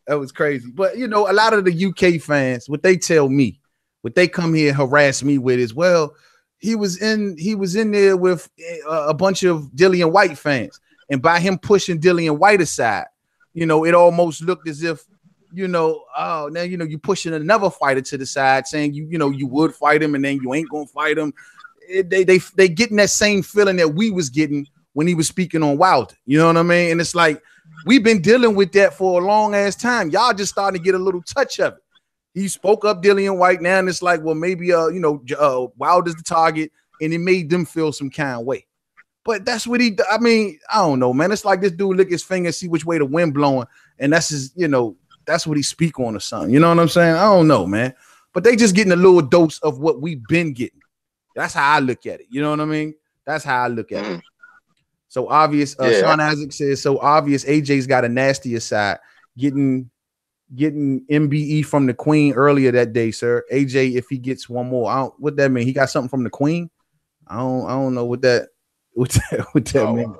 That was crazy. But you know, a lot of the UK fans, what they tell me, what they come here and harass me with is, well, he was in there with a bunch of Dillian White fans, and by him pushing Dillian White aside, you know, it almost looked as if, you know, oh, now you know you pushing another fighter to the side, saying you know you would fight him and then you ain't gonna fight him. They getting that same feeling that we was getting when he was speaking on Wilder. You know what I mean? And it's like we've been dealing with that for a long ass time. Y'all just starting to get a little touch of it. He spoke up Dillian White now, and it's like, well, maybe you know, Wilder's the target, and it made them feel some kind of way. But that's what I mean, I don't know, man. It's like this dude lick his finger and see which way the wind blowing, and that's his, you know, that's what he speak on or something. You know what I'm saying? I don't know, man. But they just getting a little dose of what we've been getting. That's how I look at it. You know what I mean? That's how I look at it. So obvious. Sean Isaac says, so obvious AJ's got a nastier side. Getting MBE from the Queen earlier that day, sir. AJ, if he gets one more, what that mean? He got something from the Queen? I don't know what that mean.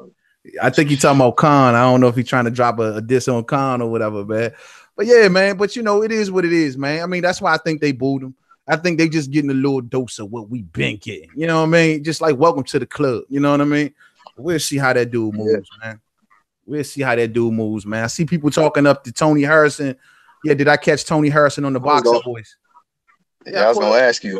I think he talking about Khan. I don't know if he's trying to drop a diss on Khan or whatever, man. But yeah, man. But you know, it is what it is, man. I mean, that's why I think they booed him. I think they just getting a little dose of what we've been getting. You know what I mean? Just like welcome to the club. You know what I mean? We'll see how that dude moves, man. We'll see how that dude moves, man. I see people talking up to Tony Harrison. Yeah, did I catch Tony Harrison on the Boxer Voice? Yeah, I was gonna ask you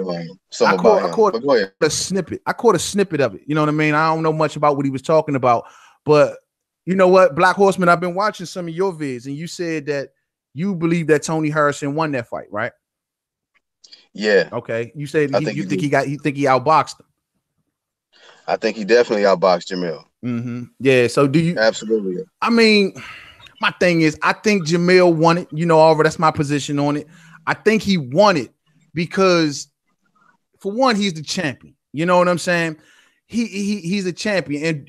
something about him. But go ahead. A snippet. I caught a snippet of it. You know what I mean? I don't know much about what he was talking about, but you know what, Black Horseman, I've been watching some of your vids, and you said that you believe that Tony Harrison won that fight, right? Yeah. Okay. You said you think he outboxed him. I think he definitely outboxed Jamil. Yeah. So do you? Absolutely. I mean, my thing is, I think Jamil won it. You know, Oliver, that's my position on it. I think he won it because, for one, he's the champion. You know what I'm saying? He's a champion,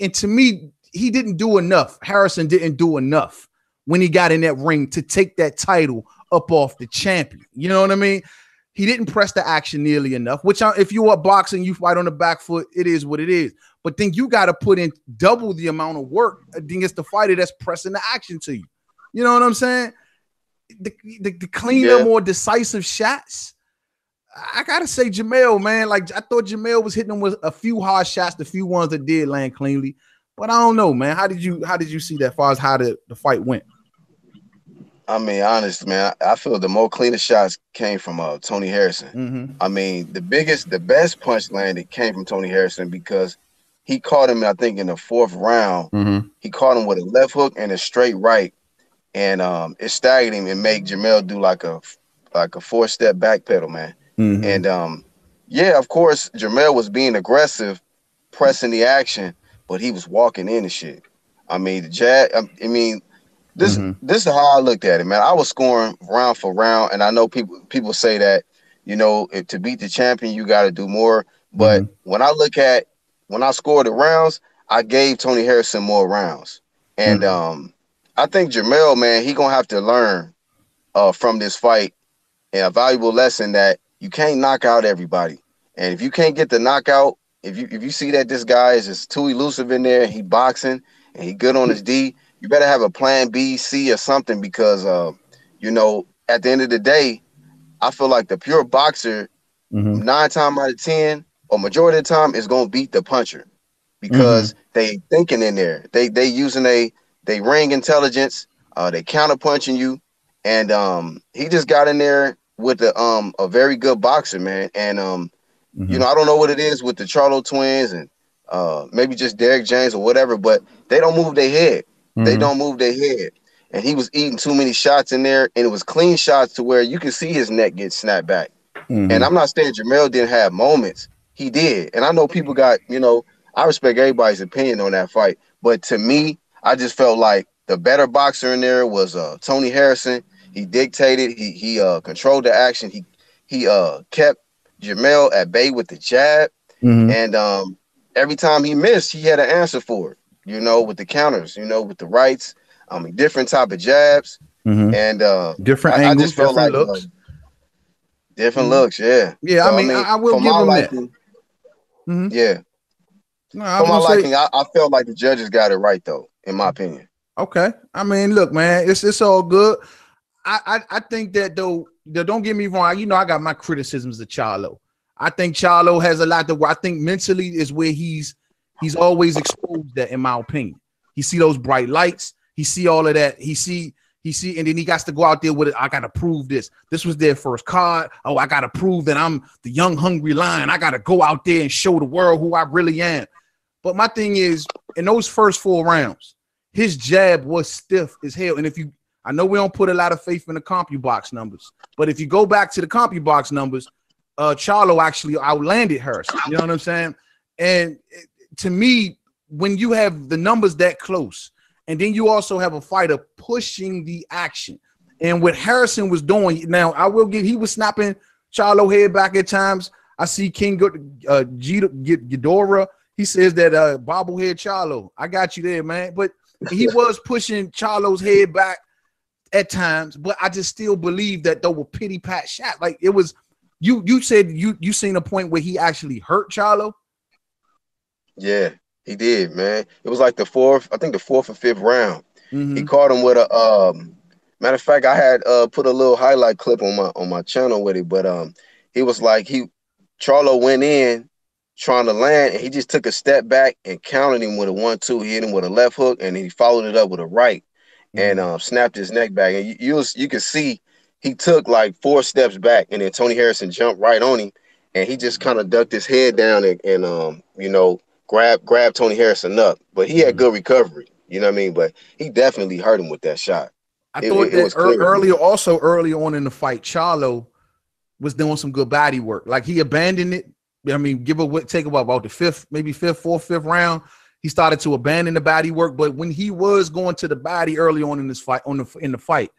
and to me, he didn't do enough. Harrison didn't do enough when he got in that ring to take that title up off the champion. You know what I mean? He didn't press the action nearly enough, which if you are boxing, you fight on the back foot, it is what it is. but then you got to put in double the amount of work against the fighter that's pressing the action to you. You know what I'm saying? The cleaner, more decisive shots. I gotta say, Jamel, man, like I thought Jamel was hitting him with a few hard shots, the few ones that did land cleanly. But I don't know, man. How did you see that, as far as how the fight went? I mean, honest, man, I feel the more cleaner shots came from Tony Harrison. Mm-hmm. I mean, the best punch landed came from Tony Harrison because he caught him, I think, in the 4th round. Mm-hmm. He caught him with a left hook and a straight right, and it staggered him and made Jamel do like a 4-step back pedal, man. Mm-hmm. And yeah, of course, Jamel was being aggressive, pressing the action, but he was walking in and shit. I mean, the jab. I mean, this is how I looked at it, man. I was scoring round for round, and I know people say that, you know, to beat the champion, you got to do more. But when I scored the rounds, I gave Tony Harrison more rounds, and I think Jamel, man, he gonna have to learn from this fight, and a valuable lesson that you can't knock out everybody. And if you can't get the knockout, if you see that this guy is just too elusive in there, he boxing and he good on his D, you better have a plan B, C, or something, because you know, at the end of the day, I feel like the pure boxer, 9 times out of 10, or majority of the time, is gonna beat the puncher because they thinking in there. They using they ring intelligence, they counter punching you, and he just got in there with a very good boxer, man. And you know, I don't know what it is with the Charlo twins and maybe just Derek James or whatever, but they don't move their head. They don't move their head. And he was eating too many shots in there, and it was clean shots to where you can see his neck get snapped back. And I'm not saying Jamel didn't have moments. He did. And I know people got, you know, I respect everybody's opinion on that fight. But to me, I just felt like the better boxer in there was Tony Harrison. He dictated. He controlled the action. He kept Jamel at bay with the jab. And every time he missed, he had an answer for it, you know, with the counters, you know, with the rights, different type of jabs, and different angles, I just felt different like looks. Different looks, yeah. Yeah, so, I mean, I will give him liking, that. Yeah. No, for my liking, I felt like the judges got it right, though, in my opinion. Okay. I mean, look, man, it's all good. I think that, though, don't get me wrong, you know, I got my criticisms of Charlo. I think Charlo has a lot to work. I think mentally is where he's always exposed that, in my opinion. He see those bright lights. He see all of that. He see, and then he got to go out there with it. I got to prove this. This was their first card. Oh, I got to prove that I'm the young, hungry lion. I got to go out there and show the world who I really am. But my thing is, in those first 4 rounds, his jab was stiff as hell. And I know we don't put a lot of faith in the CompuBox numbers, but if you go back to the CompuBox numbers, Charlo actually outlanded Harrison. You know what I'm saying? And to me, when you have the numbers that close, and then you also have a fighter pushing the action, and what Harrison was doing, now I will give, he was snapping Charlo head back at times. I see King Ghidorah. He says that bobblehead Charlo. I got you there, man. But he was pushing Charlo's head back at times, but I just still believe that they were pity pat shot. Like it was, you said you seen a point where he actually hurt Charlo. Yeah, he did, man. It was like the 4th or 5th round. He caught him with a matter of fact, I had put a little highlight clip on my channel with it, but he was like Charlo went in trying to land, and he just took a step back and countered him with a 1-2. He hit him with a left hook, and he followed it up with a right, and snapped his neck back. And you could see he took like 4 steps back, and then Tony Harrison jumped right on him, and he just kind of ducked his head down and you know, grab Tony Harrison up. But he had good recovery, you know what I mean? But he definitely hurt him with that shot. I thought that early on in the fight, Charlo was doing some good body work. Like he abandoned it. I mean, take about the 5th, maybe 5th, 4th, 5th round. He started to abandon the body work. But when he was going to the body early on in this fight, in the fight,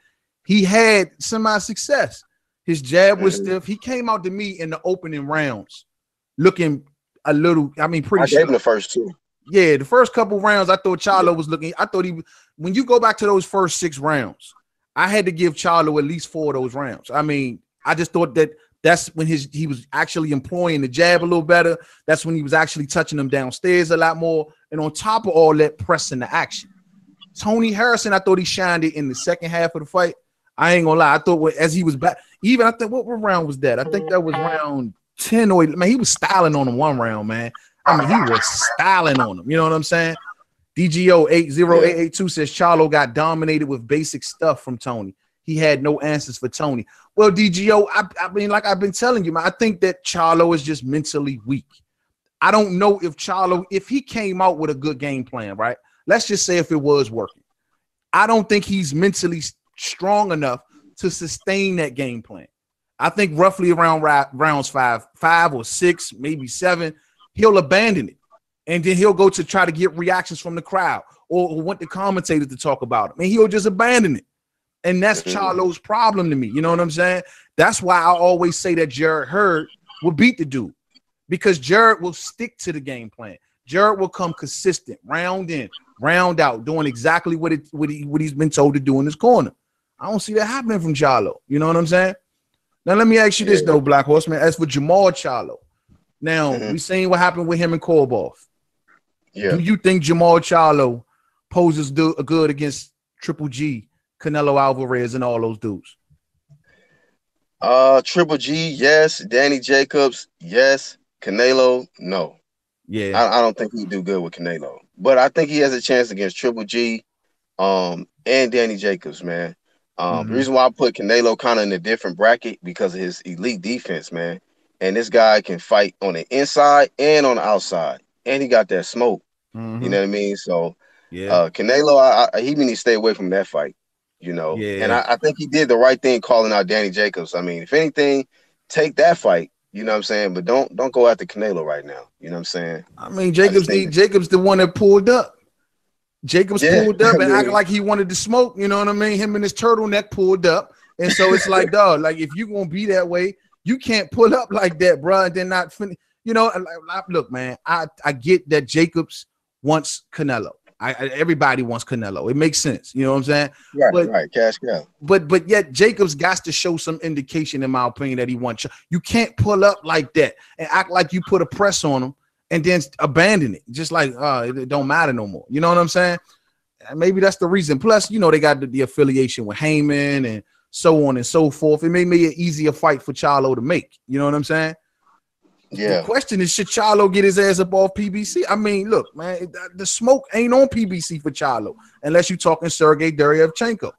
he had semi-success. His jab was stiff. He came out to me in the opening rounds looking a little, I mean, pretty sure. I gave him the first 2. Yeah, the first couple rounds, I thought Charlo was looking, when you go back to those first 6 rounds, I had to give Charlo at least 4 of those rounds. I mean, I just thought that That's when he was actually employing the jab a little better. That's when he was actually touching them downstairs a lot more. And on top of all that, pressing the action. Tony Harrison, I thought he shined it in the second half of the fight. I ain't gonna lie. I thought as he was back, even I think what round was that? I think that was round 10 or man, he was styling on him one round, man. I mean, he was styling on him. You know what I'm saying? DGO 80882 says Charlo got dominated with basic stuff from Tony. He had no answers for Tony. Well, DGO, I mean, like I've been telling you, man, I think that Charlo is just mentally weak. I don't know if Charlo, if he came out with a good game plan, right? Let's just say if it was working. I don't think he's mentally strong enough to sustain that game plan. I think roughly around rounds five or six, maybe seven, he'll abandon it. And then he'll go to try to get reactions from the crowd or want the commentators to talk about him. And he'll just abandon it. And that's Charlo's problem to me. You know what I'm saying? That's why I always say that Jarrett Hurd will beat the dude, because Jarrett will stick to the game plan. Jarrett will come consistent, round in, round out, doing exactly what he's been told to do in his corner. I don't see that happening from Charlo. You know what I'm saying? Now, let me ask you this, though, Black Horseman. As for Jamal Charlo, now, we seen what happened with him and Korobov. Yeah. Do you think Jamal Charlo poses good against Triple G, Canelo Alvarez, and all those dudes? Triple G, yes. Danny Jacobs, yes. Canelo, no. Yeah. I don't think he'd do good with Canelo. But I think he has a chance against Triple G and Danny Jacobs, man. The reason why I put Canelo kind of in a different bracket because of his elite defense, man. And this guy can fight on the inside and on the outside. And he got that smoke. You know what I mean? So, Canelo, he needs to stay away from that fight, you know? Yeah. And I think he did the right thing calling out Danny Jacobs. I mean, if anything, take that fight. You know what I'm saying? But don't go after Canelo right now. You know what I'm saying? I mean, Jacobs the one that pulled up. Jacobs pulled up and acted like he wanted to smoke. You know what I mean? Him and his turtleneck pulled up. And so it's like, dog, like if you're going to be that way, you can't pull up like that, bro, and then not finish. You know, look, man, I get that Jacobs wants Canelo. Everybody wants Canelo. It makes sense. You know what I'm saying? Right. Cash cow. But yet Jacobs got to show some indication, in my opinion, that he wants. You can't pull up like that and act like you put a press on him and then abandon it. Just like, it don't matter no more. You know what I'm saying? And maybe that's the reason. Plus, you know, they got the affiliation with Heyman and so on and so forth. It may make it an easier fight for Charlo to make. You know what I'm saying? Yeah. The question is, should Charlo get his ass up off PBC? I mean, look, man, the smoke ain't on PBC for Charlo unless you're talking Sergey Deryevchenko.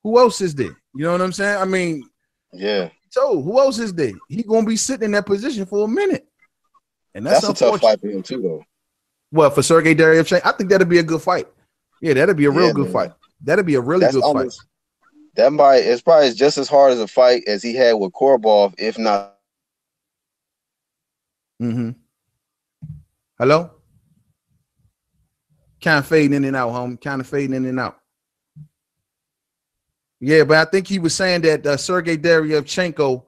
Who else is there? You know what I'm saying? I mean, yeah. So who else is there? He gonna be sitting in that position for a minute, and that's a tough fight for him too, though. Well, for Sergey Deryevchenko, I think that'd be a good fight. Yeah, that'd be a real good fight. That'd be a really good fight. It's probably just as hard as a fight as he had with Korobov, if not. Hello? Kind of fading in and out, homie. Kind of fading in and out. Yeah, but I think he was saying that Sergey Deryevchenko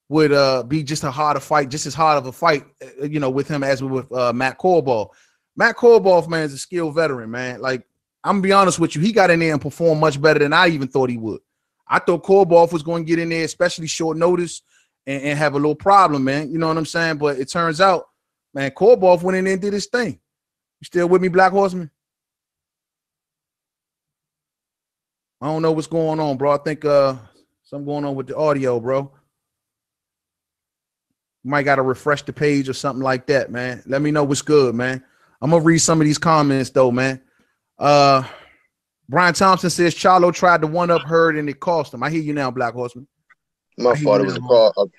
would be just a harder fight, just as hard of a fight, you know, with him as with Matt Korobov. Matt Korobov, man, is a skilled veteran, man. Like, I'm gonna be honest with you, he got in there and performed much better than I even thought he would. I thought Korobov was going to get in there, especially short notice, and have a little problem, man. You know what I'm saying? But it turns out, man, Korobov went in there and did his thing. You still with me, Black Horseman? I don't know what's going on, bro. I think something going on with the audio, bro. You might got to refresh the page or something like that, man. Let me know what's good, man. I'm going to read some of these comments, though, man. Brian Thompson says Charlo tried to one-up Hurd and it cost him. I hear you now, Black Horseman. My fault. It was a call.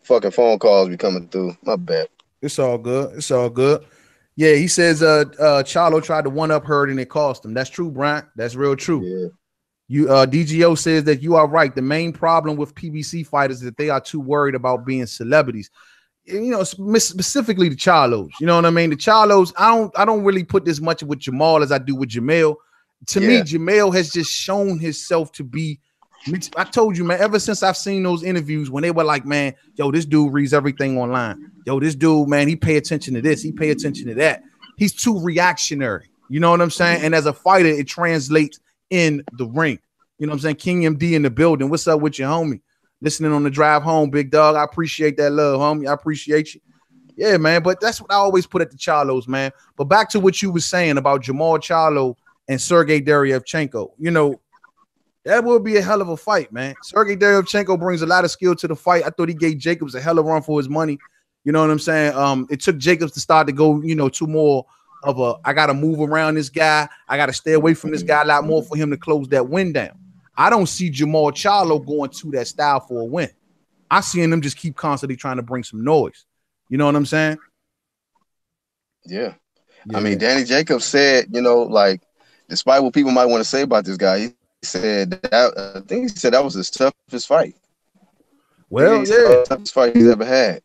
Fucking phone calls be coming through. My bad. It's all good. It's all good. Yeah, he says Charlo tried to one-up Hurd and it cost him. That's true, Brian. That's real true. Yeah. You DGO says that you are right. The main problem with PBC fighters is that they are too worried about being celebrities. You know, specifically the Charlos. You know what I mean? The Charlos, I don't really put this much with Jamal as I do with Jamel. To me, Jamel has just shown himself to be. I told you, man, ever since I've seen those interviews when they were like, man, yo, this dude reads everything online. Yo, this dude, man, he pay attention to this. He pay attention to that. He's too reactionary. You know what I'm saying? And as a fighter, it translates in the ring. You know what I'm saying? King MD in the building. What's up with your homie? listening on the drive home, big dog. I appreciate that love, homie. I appreciate you. Yeah, man. But that's what I always put at the Charlos, man. But back to what you were saying about Jamal Charlo and Sergey Deryevchenko. You know, that would be a hell of a fight, man. Sergey Deryevchenko brings a lot of skill to the fight. I thought he gave Jacobs a hell of a run for his money. You know what I'm saying? It took Jacobs to start to go, you know, to more of a, I got to move around this guy. I got to stay away from this guy a lot more for him to close that win down. I don't see Jamal Charlo going to that style for a win. I seeing him just keep constantly trying to bring some noise. You know what I'm saying? Yeah. I mean, Danny Jacobs said, you know, like, despite what people might want to say about this guy, he said that I think he said that was his toughest fight. Well, yeah, toughest fight he's ever had.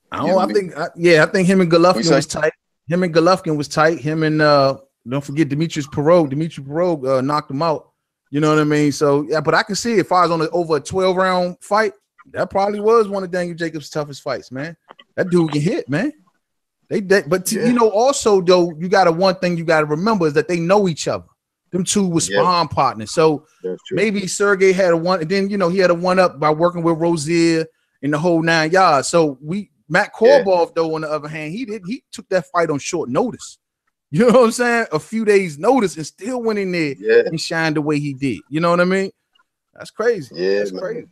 I think him and Golovkin was tight. Him and Golovkin was tight. Him and don't forget Dimitri Pirog knocked him out. You know what I mean? So yeah, but I can see if I was on over a 12-round fight, that probably was one of Daniel Jacobs' toughest fights, man. That dude can hit, man. You know, also though, one thing you got to remember is that they know each other. Them two were sparring partners. So maybe Sergey had a one, and then you know he had a one up by working with Rozier in the whole 9 yards. So Matt Korbov though, on the other hand, he took that fight on short notice. You know what I'm saying? A few days notice and still went in there and shined the way he did. You know what I mean? That's crazy. Yeah, that's crazy.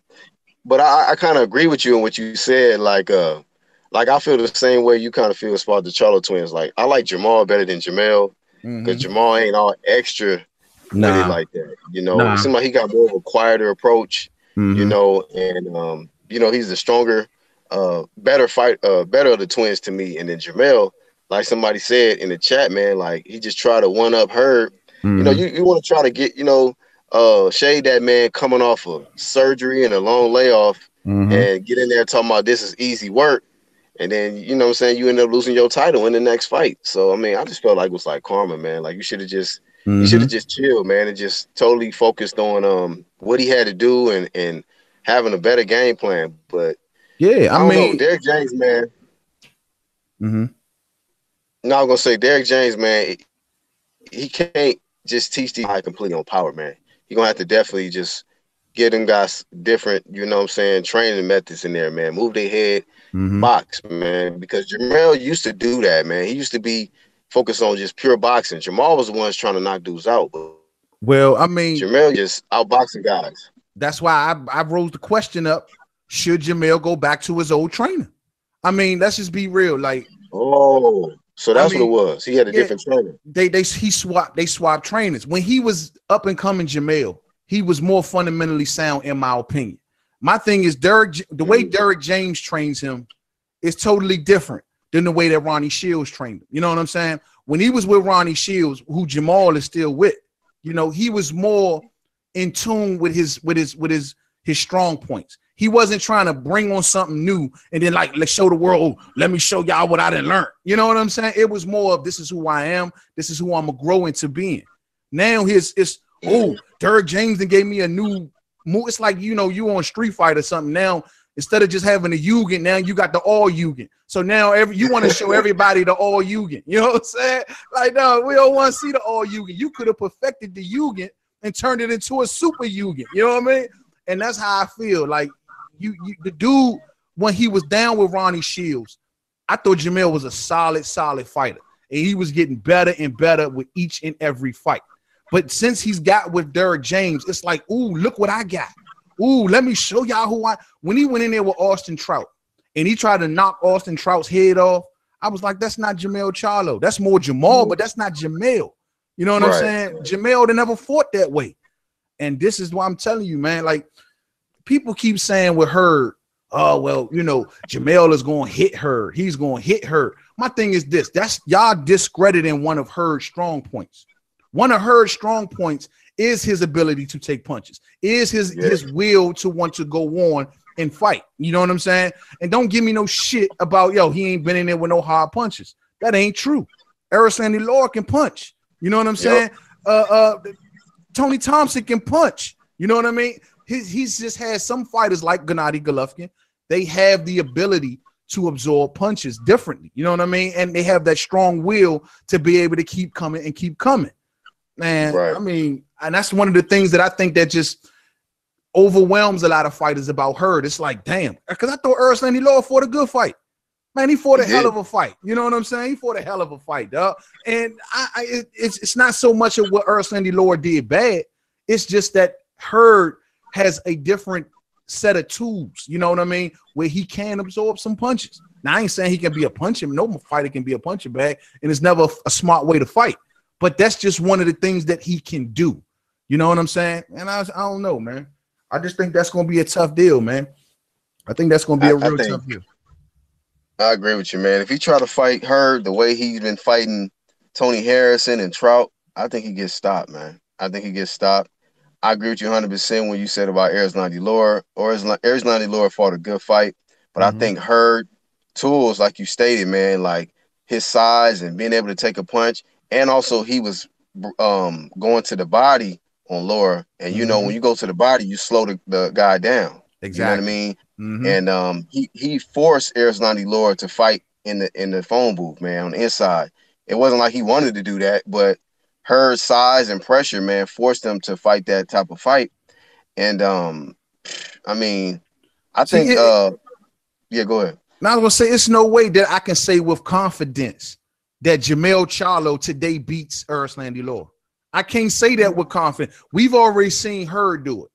But I kind of agree with you on what you said. Like I feel the same way you kind of feel as far as the Charlo twins. Like I like Jamal better than Jamel because Jamal ain't all extra with it like that. You know, it seems like he got more of a quieter approach. You know, and you know he's the stronger, better of the twins to me. And then Jamel, like somebody said in the chat, man, like he just tried to one up Herb. You know, you want to try to get shade that man coming off of surgery and a long layoff and get in there talking about this is easy work. And then, you know what I'm saying, you end up losing your title in the next fight. So, I mean, I just felt like it was like karma, man. Like you should have just chilled, man, and just totally focused on what he had to do and having a better game plan. But yeah, I mean, know, Derrick James, man. No, I'm gonna say Derrick James, man, he can't just teach these guys completely on power, man. You're gonna have to definitely just get them guys different, you know what I'm saying, training methods in there, man. Move their head, box, man. Because Jamel used to do that, man. He used to be focused on just pure boxing. Jamal was the ones trying to knock dudes out. Well, I mean, Jamel just outboxing guys. That's why I rose the question up: should Jamel go back to his old trainer? I mean, let's just be real. Like, so that's what it was. He had a different trainer. They swapped trainers. When he was up and coming Jamel, he was more fundamentally sound, in my opinion. My thing is the way Derrick James trains him is totally different than the way that Ronnie Shields trained him. You know what I'm saying? When he was with Ronnie Shields, who Jamal is still with, you know, he was more in tune with his strong points. He wasn't trying to bring on something new and then like, let's show the world, let me show y'all what I didn't learn. You know what I'm saying? It was more of this is who I am. This is who I'm going to grow into being. Now Derrick James then gave me a new move. It's like, you know, you on Street Fighter or something. Now, instead of just having a Yugen, now you got the all Yugen. So now you want to show everybody the all Yugen. You know what I'm saying? Like, no, we don't want to see the all Yugen. You could have perfected the Yugen and turned it into a super Yugen. You know what I mean? And that's how I feel. Like, the dude, when he was down with Ronnie Shields, I thought Jamel was a solid fighter. And he was getting better and better with each and every fight. But since he's got with Derrick James, it's like, ooh, look what I got. Ooh, let me show y'all when he went in there with Austin Trout and he tried to knock Austin Trout's head off, I was like, that's not Jamel Charlo. That's more Jamal, but that's not Jamel. You know what I'm saying? Jamel, they never fought that way. And this is why I'm telling you, man, like, people keep saying with her, oh, well, you know, Jamel is going to hit her. He's going to hit her. My thing is this. That's y'all discrediting one of her strong points. One of her strong points is his ability to take punches, is his will to want to go on and fight. You know what I'm saying? And don't give me no shit about, he ain't been in there with no hard punches. That ain't true. Aristotle Law can punch. You know what I'm saying? Tony Thompson can punch. You know what I mean? He's just had some fighters like Gennady Golovkin. They have the ability to absorb punches differently. You know what I mean? And they have that strong will to be able to keep coming and keep coming. Man, I mean, and that's one of the things that I think that just overwhelms a lot of fighters about Hurd. It's like, damn, because I thought Erslandy Law fought a good fight. Man, he fought a hell of a fight. You know what I'm saying? He fought a hell of a fight, dog. And it's not so much of what Erslandy Law did bad. It's just that Hurd has a different set of tools, you know what I mean, where he can absorb some punches. Now, I ain't saying he can be a punching. No fighter can be a punching bag, and it's never a smart way to fight. But that's just one of the things that he can do. You know what I'm saying? And I don't know, man. I just think that's going to be a tough deal, man. I think that's going to be a real tough deal. I agree with you, man. If he try to fight Hurd the way he's been fighting Tony Harrison and Trout, I think he gets stopped, man. I think he gets stopped. I agree with you 100% when you said about Erislandy Law. Erislandy Law fought a good fight, but I think Hurd tools, like you stated, man, like his size and being able to take a punch, and also he was going to the body on Laura, and you know when you go to the body, you slow the guy down. Exactly. You know what I mean? And he forced Erislandy Law to fight in the phone booth, man, on the inside. It wasn't like he wanted to do that, but her size and pressure, man, forced them to fight that type of fight. And I mean, I think yeah, go ahead. Now I was gonna say it's no way that I can say with confidence that Jermell Charlo today beats Erislandy Law. I can't say that with confidence. We've already seen her do it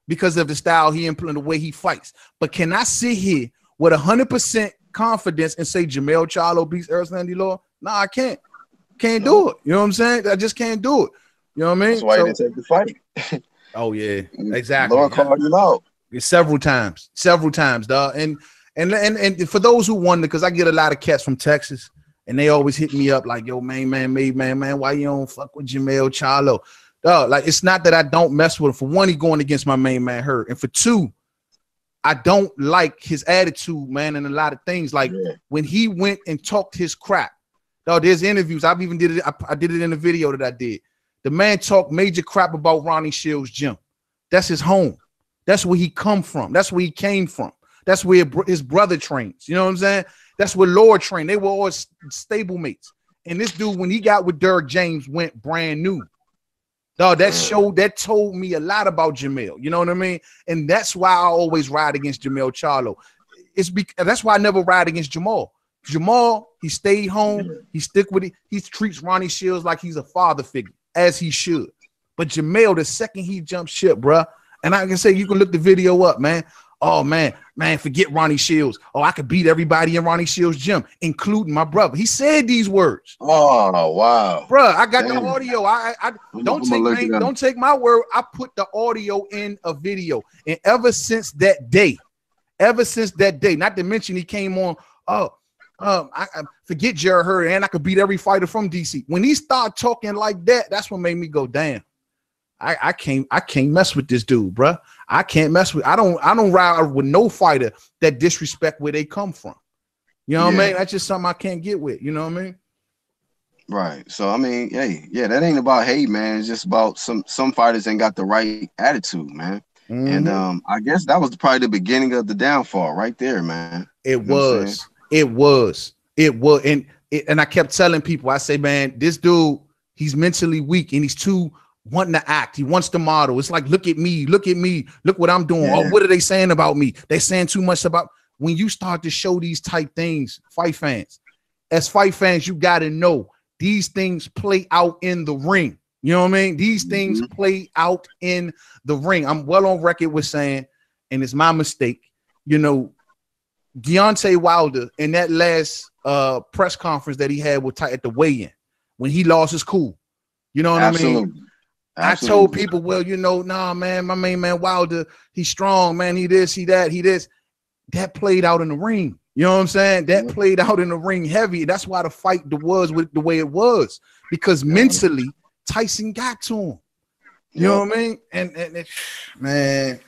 because of the style he implemented, the way he fights. But can I sit here with 100% confidence and say Jermell Charlo beats Erislandy Law? No, I can't. Can't do it. You know what I'm saying? I just can't do it. You know what I mean? That's why he didn't take the fight. Oh yeah, exactly. Law called him out several times, dog. And for those who wonder, because I get a lot of cats from Texas, and they always hit me up like, "Yo, man, why you don't fuck with Jermell Charlo?" Dog, like it's not that I don't mess with him. For one, he going against my main man Hurd, and for two, I don't like his attitude, man, and a lot of things. Like when he went and talked his crap. Dog, there's interviews. I've even did it. I did it in a video that I did. The man talked major crap about Ronnie Shields' gym. That's his home. That's where he come from. That's where he came from. That's where his brother trains. You know what I'm saying? That's where Lord trained. They were all stable mates. And this dude, when he got with Derrick James, went brand new. Dog, that told me a lot about Jermell. You know what I mean? And that's why I always ride against Jermell Charlo. That's why I never ride against Jamal. Jamal, he stayed home. He stick with it. He treats Ronnie Shields like he's a father figure, as he should. But Jermell, the second he jumped ship, bruh, and I can say you can look the video up, man. Oh, man, forget Ronnie Shields. Oh, I could beat everybody in Ronnie Shields' gym, including my brother. He said these words. Oh, wow. Bruh, I got the audio. I don't take my word. I put the audio in a video. And ever since that day, not to mention he came on, I forget Jared Hurd, and I could beat every fighter from DC. When he started talking like that, that's what made me go, damn. I can't mess with this dude, bro. I can't mess with. I don't ride with no fighter that disrespect where they come from. You know what I mean? That's just something I can't get with. You know what I mean? Right. So I mean, hey, yeah, that ain't about hate, man. It's just about some fighters ain't got the right attitude, man. And I guess that was probably the beginning of the downfall, right there, man. It was. And I kept telling people, I say, man, this dude, he's mentally weak and he's too wanting to act. He wants to model. It's like, look at me, look what I'm doing. Oh, what are they saying about me? They're saying too much about. When you start to show these type things, fight fans, you got to know these things play out in the ring. You know what I mean? These things play out in the ring. I'm well on record with saying, and it's my mistake, you know, Deontay Wilder in that last press conference that he had with at the weigh-in when he lost his cool. You know what I mean? I told people, well, you know, nah, man, my main man Wilder, he's strong, man. He this, he that, he this. That played out in the ring. You know what I'm saying? That played out in the ring heavy. That's why the fight was with the way it was, because mentally Tyson got to him. You know what I mean? And man,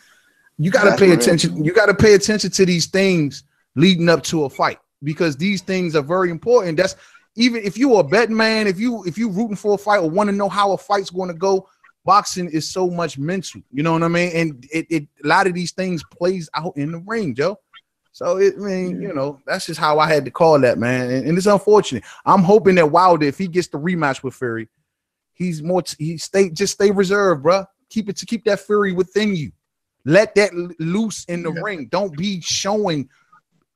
you got to pay attention. You got to pay attention to these things leading up to a fight, because these things are very important. That's even if you're a betting man, if you rooting for a fight or want to know how a fight's going to go, boxing is so much mental. You know what I mean? And it a lot of these things plays out in the ring, Joe. So you know, that's just how I had to call that, man. And it's unfortunate. I'm hoping that Wilder, if he gets the rematch with Fury, stay reserved, bro. Keep that Fury within you. Let that loose in the ring. Don't be showing,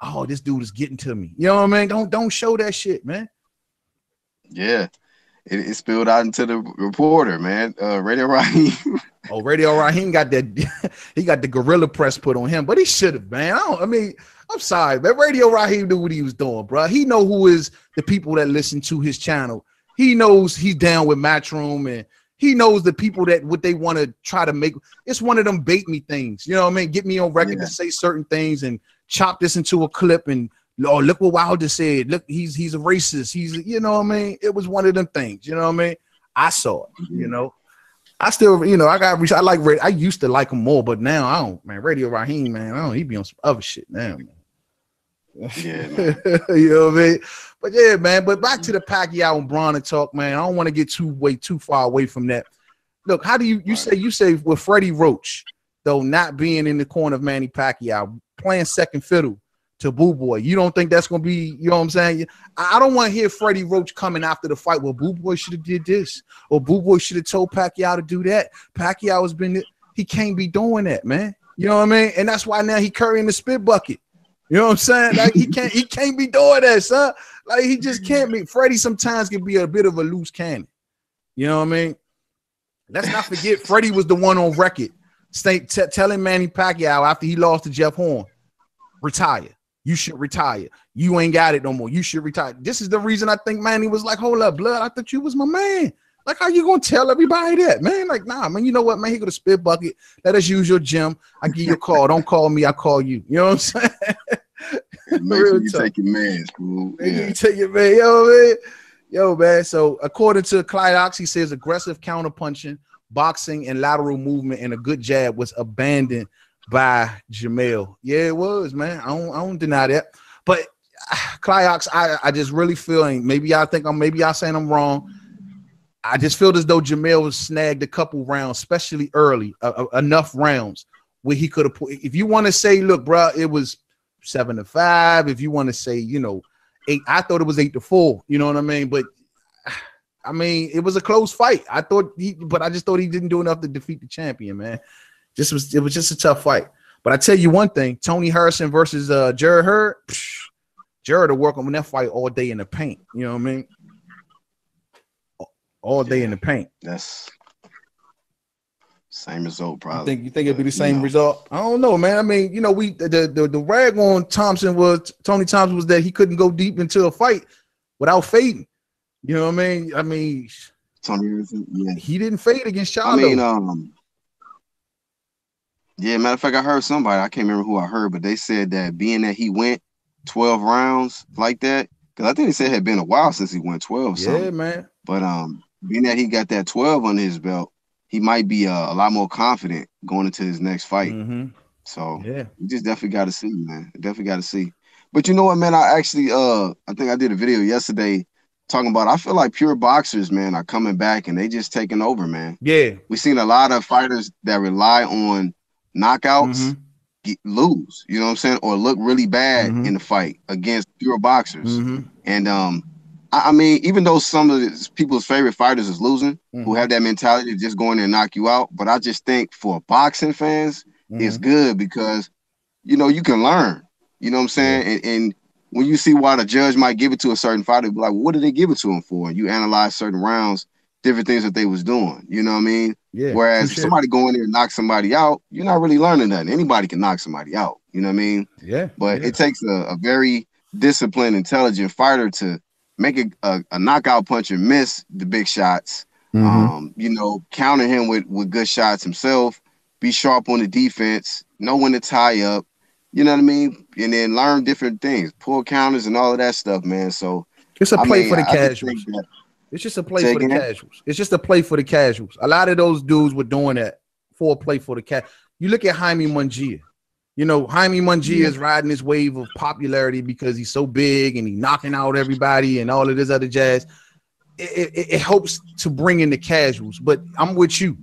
oh, this dude is getting to me. You know what I mean? Don't show that shit, man. Yeah. It spilled out into the reporter, man. Radio Raheem. Oh, Radio Raheem got that. He got the gorilla press put on him, but he should have, man. I'm sorry, man. Radio Raheem knew what he was doing, bro. He know who is the people that listen to his channel. He knows he's down with Matchroom, and he knows the people that what they want to try to make. It's one of them bait me things. You know what I mean? Get me on record to say certain things and chop this into a clip and, oh, look what Wilder said. Look, he's a racist. He's, you know what I mean? It was one of them things. You know what I mean? I saw it. You know, I still, you know, I used to like him more, but now I don't, man. Radio Raheem, man, I don't. He be on some other shit now, man. Yeah, man. You know what I mean? But yeah, man. But back to the Pacquiao and Broner talk, man. I don't want to get too far away from that. Look, how do you say with Freddie Roach, though, not being in the corner of Manny Pacquiao, playing second fiddle to Boo Boy, you don't think that's gonna be, you know what I'm saying? I don't want to hear Freddie Roach coming after the fight. Well, Boo Boy should have did this, or Boo Boy should have told Pacquiao to do that. Pacquiao has been, he can't be doing that, man. You know what I mean? And that's why now he carrying the spit bucket. You know what I'm saying? Like he can't be doing that, son. Like he just can't be. Freddie sometimes can be a bit of a loose cannon. You know what I mean? Let's not forget Freddie was the one on record telling Manny Pacquiao after he lost to Jeff Horn, retire. You should retire. You ain't got it no more. You should retire. This is the reason I think Manny was like, hold up, blood. I thought you was my man. Like, how you gonna tell everybody that, man? Like, nah, man, you know what, man? He got a spit bucket. Let us use your gym. I give you a call. Don't call me, I call you. You know what I'm saying? Make sure you take your man, school. Yeah. You take your man, yo, man. So according to Clyde Ox, he says aggressive counterpunching, boxing, and lateral movement and a good jab was abandoned by Jamel. Yeah, it was, man. I don't deny that. But Clyde Ox, I just really feel, and maybe I saying I'm wrong. I just feel as though Jamel was snagged a couple rounds, especially early, enough rounds where he could have put. If you want to say, look, bro, it was 7-5. If you want to say, 8, I thought it was 8-4. You know what I mean? But I mean, it was a close fight. I just thought he didn't do enough to defeat the champion, man. It was just a tough fight. But I tell you one thing: Tony Harrison versus Jared Hurd. Jared will work on that fight all day in the paint. You know what I mean? All day in the paint. That's same result, probably. You think it'd be the same result? I don't know, man. I mean, the rag on Tony Thompson was that he couldn't go deep into a fight without fading. You know what I mean? Tony, he didn't fade against Charlo. Yeah, matter of fact, I heard somebody, I can't remember who I heard, but they said that being that he went 12 rounds like that, because I think they said it had been a while since he went 12. Yeah, man. But being that he got that 12 under his belt, he might be a lot more confident going into his next fight. Mm-hmm. So yeah, you just definitely got to see, man. Definitely got to see. But you know what, man? I actually, I think I did a video yesterday talking about, I feel like pure boxers, man, are coming back and they just taking over, man. Yeah. We've seen a lot of fighters that rely on knockouts lose, you know what I'm saying? Or look really bad in the fight against pure boxers. And I mean, even though some of people's favorite fighters is losing, who have that mentality of just going there and knock you out, but I just think for boxing fans, it's good because, you can learn, you know what I'm saying? And when you see why the judge might give it to a certain fighter, be like, well, what did they give it to him for? And you analyze certain rounds, different things that they was doing, you know what I mean? Yeah. Whereas if somebody go in there and knock somebody out, you're not really learning nothing. Anybody can knock somebody out, you know what I mean? Yeah. But it takes a very disciplined, intelligent fighter to make a knockout puncher miss the big shots, counter him with good shots himself, be sharp on the defense, know when to tie up, you know what I mean? And then learn different things, pull counters and all of that stuff, man. So it's a play for the casuals. It's just a play for the casuals. It's just a play for the casuals. A lot of those dudes were doing that for a play for the cat. You look at Jaime Munguia. Jaime Munguia is riding this wave of popularity because he's so big and he's knocking out everybody and all of this other jazz. It helps to bring in the casuals. But I'm with you.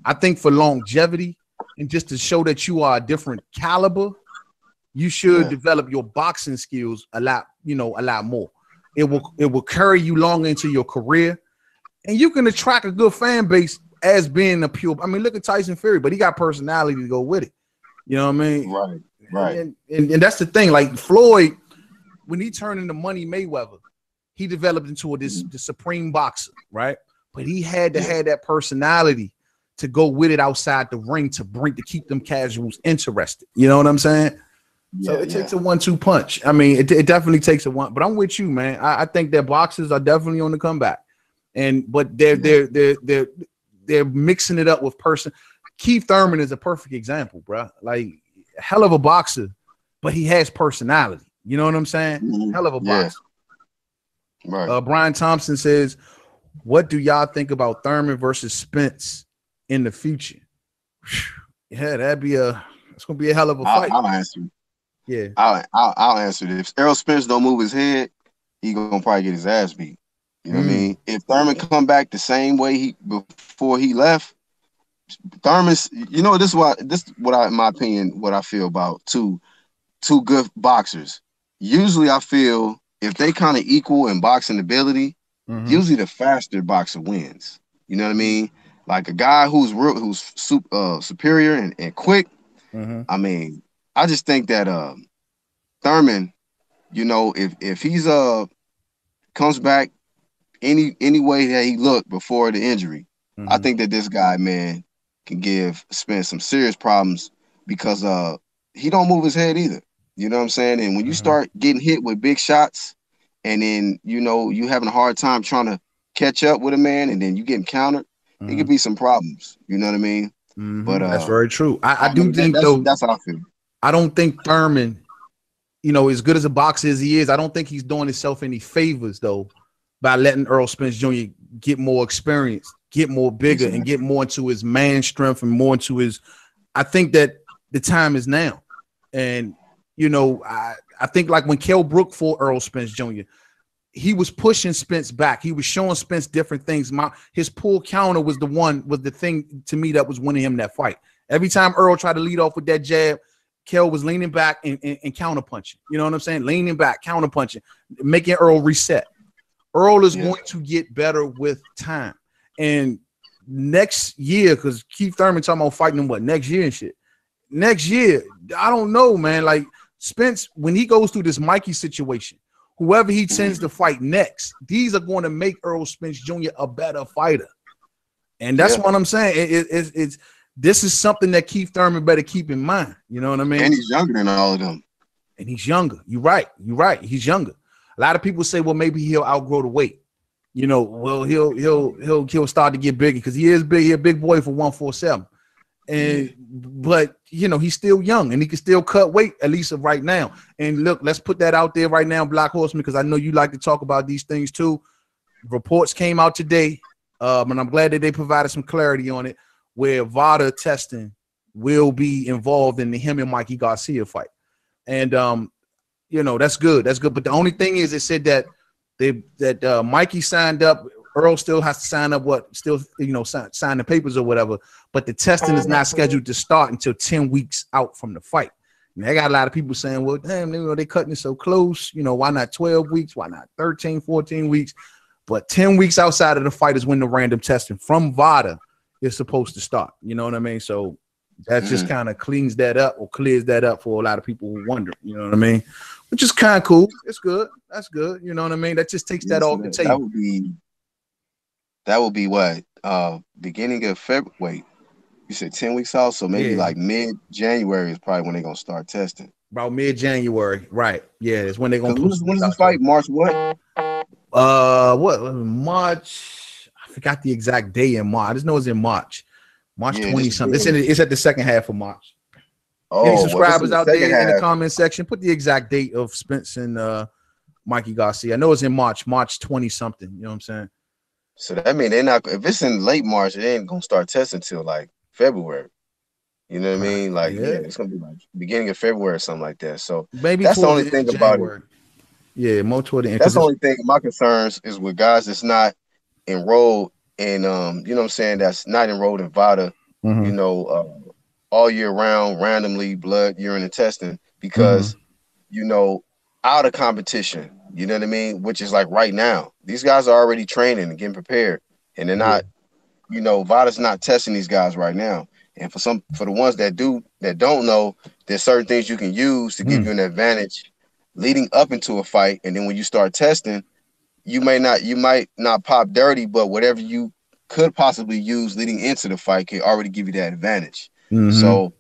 I think for longevity and just to show that you are a different caliber, you should develop your boxing skills a lot more. It will carry you long into your career, and you can attract a good fan base as being a pure. I mean, look at Tyson Fury, but he got personality to go with it. You know what I mean? Right, right. And that's the thing. Like Floyd, when he turned into Money Mayweather, he developed into the supreme boxer, right? But he had to have that personality to go with it outside the ring to keep them casuals interested. You know what I'm saying? So it takes a 1-2 punch. I mean, it definitely takes a one. But I'm with you, man. I think that boxers are definitely on the comeback, but they're mixing it up with person. Keith Thurman is a perfect example, bro. Like hell of a boxer, but he has personality. You know what I'm saying? Hell of a boxer. Right. Brian Thompson says, "What do y'all think about Thurman versus Spence in the future?" Yeah, it's gonna be a hell of a fight. I'll answer. Yeah, I'll answer this. If Errol Spence don't move his head, he gonna probably get his ass beat. You know what I mean? If Thurman come back the same way before he left, Thurman's. You know, this is what in my opinion, what I feel about two good boxers. Usually, I feel if they kind of equal in boxing ability, usually the faster boxer wins. You know what I mean? Like a guy who's superior and quick. I mean, I just think that Thurman, you know, if he's comes back any way that he looked before the injury, I think that this guy, man, can give Spence some serious problems because he don't move his head either. You know what I'm saying? And when you start getting hit with big shots, and then you know you having a hard time trying to catch up with a man, and then you getting countered, it could be some problems. You know what I mean? But that's very true. I do think that's how I feel. I don't think Thurman, you know, as good as a boxer as he is, I don't think he's doing himself any favors though by letting Earl Spence Jr. get more experience, get more bigger, and get more into his man strength and more into his. I think that the time is now, and you know, I think like when Kell Brook fought Earl Spence Jr., he was pushing Spence back. He was showing Spence different things. His pull counter was the thing to me that was winning him that fight. Every time Earl tried to lead off with that jab, Kell was leaning back and counter punching. You know what I'm saying? Leaning back, counter punching, making Earl reset. Earl is going to get better with time. And next year, because Keith Thurman talking about fighting him next year and shit. Next year, I don't know, man. Like Spence, when he goes through this Mikey situation, whoever he tends to fight next, these are going to make Earl Spence Jr. a better fighter. And that's what I'm saying. This is something that Keith Thurman better keep in mind. You know what I mean? And he's younger than all of them. And he's younger. You're right. He's younger. A lot of people say, well, maybe he'll outgrow the weight. You know, well, he'll start to get bigger because he is big. He's a big boy for 147. But you know, he's still young and he can still cut weight, at least of right now. And look, let's put that out there right now, Black Horseman, because I know you like to talk about these things too. Reports came out today, and I'm glad that they provided some clarity on it, where VADA testing will be involved in the him and Mikey Garcia fight. And you know, that's good. But the only thing is, it said that Mikey signed up. Earl still has to sign up sign the papers or whatever, but the testing is not scheduled to start until 10 weeks out from the fight. And I got a lot of people saying, well, damn, you know, they cutting it so close. You know, why not 12 weeks? Why not 13, 14 weeks? But 10 weeks outside of the fight is when the random testing from VADA is supposed to start. You know what I mean? So that just kind of clears that up for a lot of people who wonder, you know what I mean? Which is kind of cool. It's good. That's good. You know what I mean? That just takes that off the table. That would be what? Beginning of February. Wait, you said 10 weeks out, so maybe like mid-January is probably when they're gonna start testing. About mid-January, right? Yeah, it's when they're gonna. When is the fight? March what? March? I forgot the exact day in March. I just know it's in March. March 20 something. It's at the second half of March. Any subscribers out there in the comment section, put the exact date of Spence and Mikey Garcia. I know it's in March 20 something. You know what I'm saying? So that means they're not. If it's in late March, they ain't gonna start testing till like February. You know what I mean? Like it's gonna be like beginning of February or something like that. So maybe that's the only thing about it. Yeah, more toward the end. That's the only thing. My concerns is with guys that's not enrolled in you know what I'm saying, that's not enrolled in VADA, you know, all year round, randomly blood, urine, and testing, because you know, out of competition. You know what I mean? Which is like right now. These guys are already training and getting prepared. And they're not, you know, VADA's not testing these guys right now. And for the ones that don't know, there's certain things you can use to give you an advantage leading up into a fight. And then when you start testing, you might not pop dirty, but whatever you could possibly use leading into the fight can already give you that advantage. So,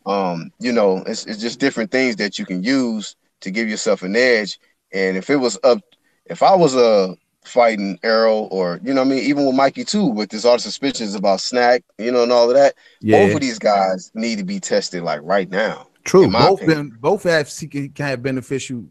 it's just different things that you can use to give yourself an edge. And if I was fighting Errol, or what I mean, even with Mikey too, with this all the suspicions about Snack, and all of that, both of these guys need to be tested like right now. True. Both can have beneficial,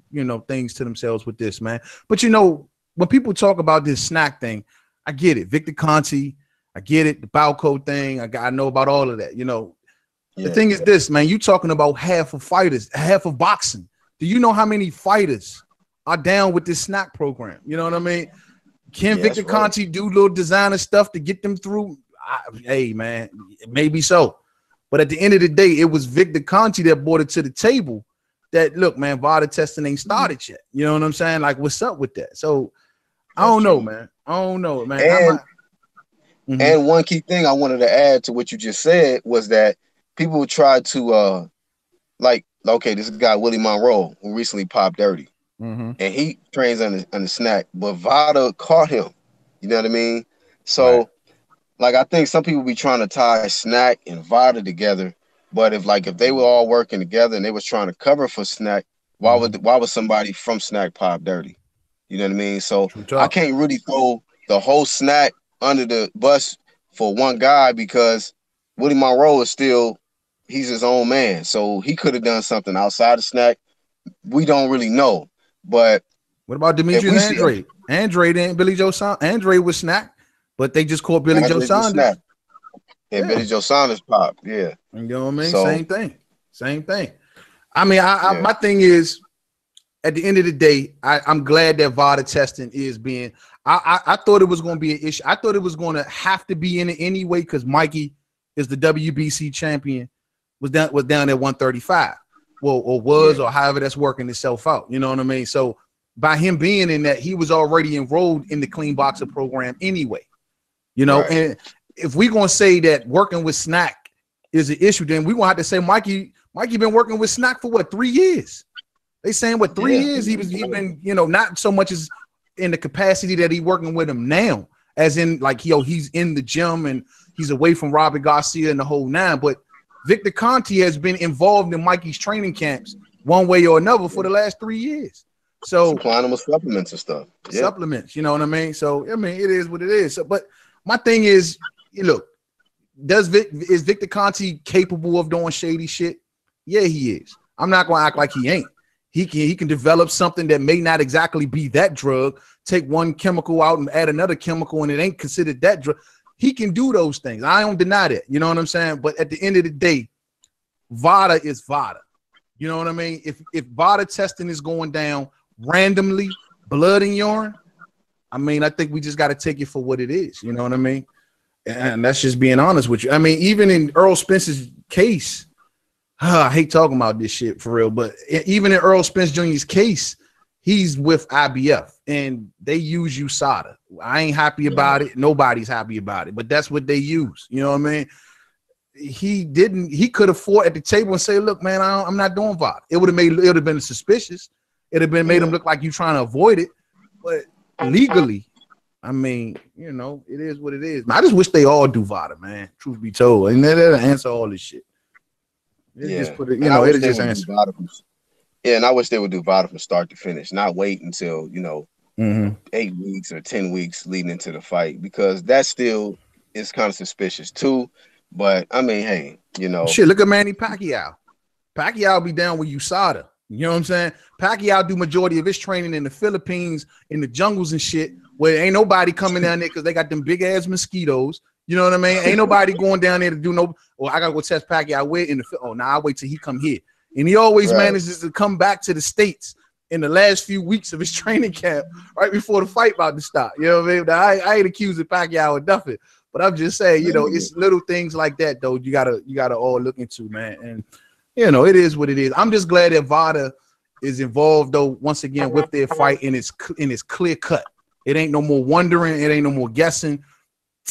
things to themselves with this, man. But when people talk about this Snack thing, I get it. Victor Conti, I get it. The Balco thing, I know about all of that. The thing is this, man. You talking about half of fighters, half of boxing. Do you know how many fighters are down with this Snack program? You know what I mean? Can Victor Conti do little designer stuff to get them through? Hey, man, maybe so. But at the end of the day, it was Victor Conti that brought it to the table that, look, man, VADA testing ain't started yet. You know what I'm saying? Like, what's up with that? So, I don't know, man. And one key thing I wanted to add to what you just said was that people would try to, this guy, Willie Monroe, who recently popped dirty. And he trains on the Snack, but VADA caught him. You know what I mean? So, I think some people be trying to tie Snack and VADA together, but if they were all working together and they was trying to cover for Snack, why would somebody from Snack pop dirty? You know what I mean? So I can't really throw the whole Snack under the bus for one guy, because Willie Monroe is he's his own man, so he could have done something outside of Snack. We don't really know. But what about Demetrius Andrade? Andrade and Billy Joe Saunders. Andrade was Snack, but they just called Billy Joe Saunders. And Billy Joe Saunders popped. Yeah. You know what I mean? So, Same thing. I mean, my thing is, at the end of the day, I'm glad that VADA testing is being. I thought it was going to be an issue. I thought it was going to have to be in it anyway, because Mikey is the WBC champion, was down at 135. Or however that's working itself out. You know what I mean? So by him being in that, he was already enrolled in the Clean Boxer program anyway. And if we're gonna say that working with Snack is an issue, then we're gonna have to say Mikey been working with Snack for 3 years. They saying 3 years he been, not so much as in the capacity that he working with him now, as in he's in the gym and he's away from Robert Garcia and the whole nine, but Victor Conti has been involved in Mikey's training camps one way or another for the last 3 years. So supplying them with supplements and stuff. Supplements, you know what I mean? So, I mean, it is what it is. So, but my thing is, look, is Victor Conti capable of doing shady shit? Yeah, he is. I'm not going to act like he ain't. He can develop something that may not exactly be that drug, take one chemical out and add another chemical, and it ain't considered that drug. He can do those things. I don't deny that. You know what I'm saying? But at the end of the day, VADA is VADA. You know what I mean? If VADA testing is going down randomly, blood and urine, I mean, I think we just got to take it for what it is. You know what I mean? And that's just being honest with you. I mean, even in Earl Spence's case, I hate talking about this shit for real, but even in Earl Spence Jr.'s case, he's with IBF and they use USADA. I ain't happy about it. Nobody's happy about it, but that's what they use. You know what I mean? He could have fought at the table and say, look, man, I'm not doing VADA. It would have been suspicious. It would have made him look like you trying to avoid it. But legally, I mean, it is what it is. I just wish they all do VADA, man. Truth be told. And they'll answer all this shit. Just put it, it'll just answer. And I wish they would do VADA from start to finish, not wait until 8 weeks or 10 weeks leading into the fight, because that still is kind of suspicious too. But I mean, hey, shit. Look at Manny Pacquiao. Pacquiao be down with USADA. You know what I'm saying? Pacquiao do majority of his training in the Philippines, in the jungles and shit, where ain't nobody coming down there because they got them big ass mosquitoes. You know what I mean? Ain't nobody going down there to do I gotta go test Pacquiao where in the I wait till he come here. And he always manages to come back to the States in the last few weeks of his training camp, right before the fight about to start. You know what I mean? Now, I ain't accusing Pacquiao of nothing, but I'm just saying, it's little things like that though. You gotta all look into, man. And it is what it is. I'm just glad that VADA is involved though, once again, with their fight, and it's clear cut. It ain't no more wondering, it ain't no more guessing.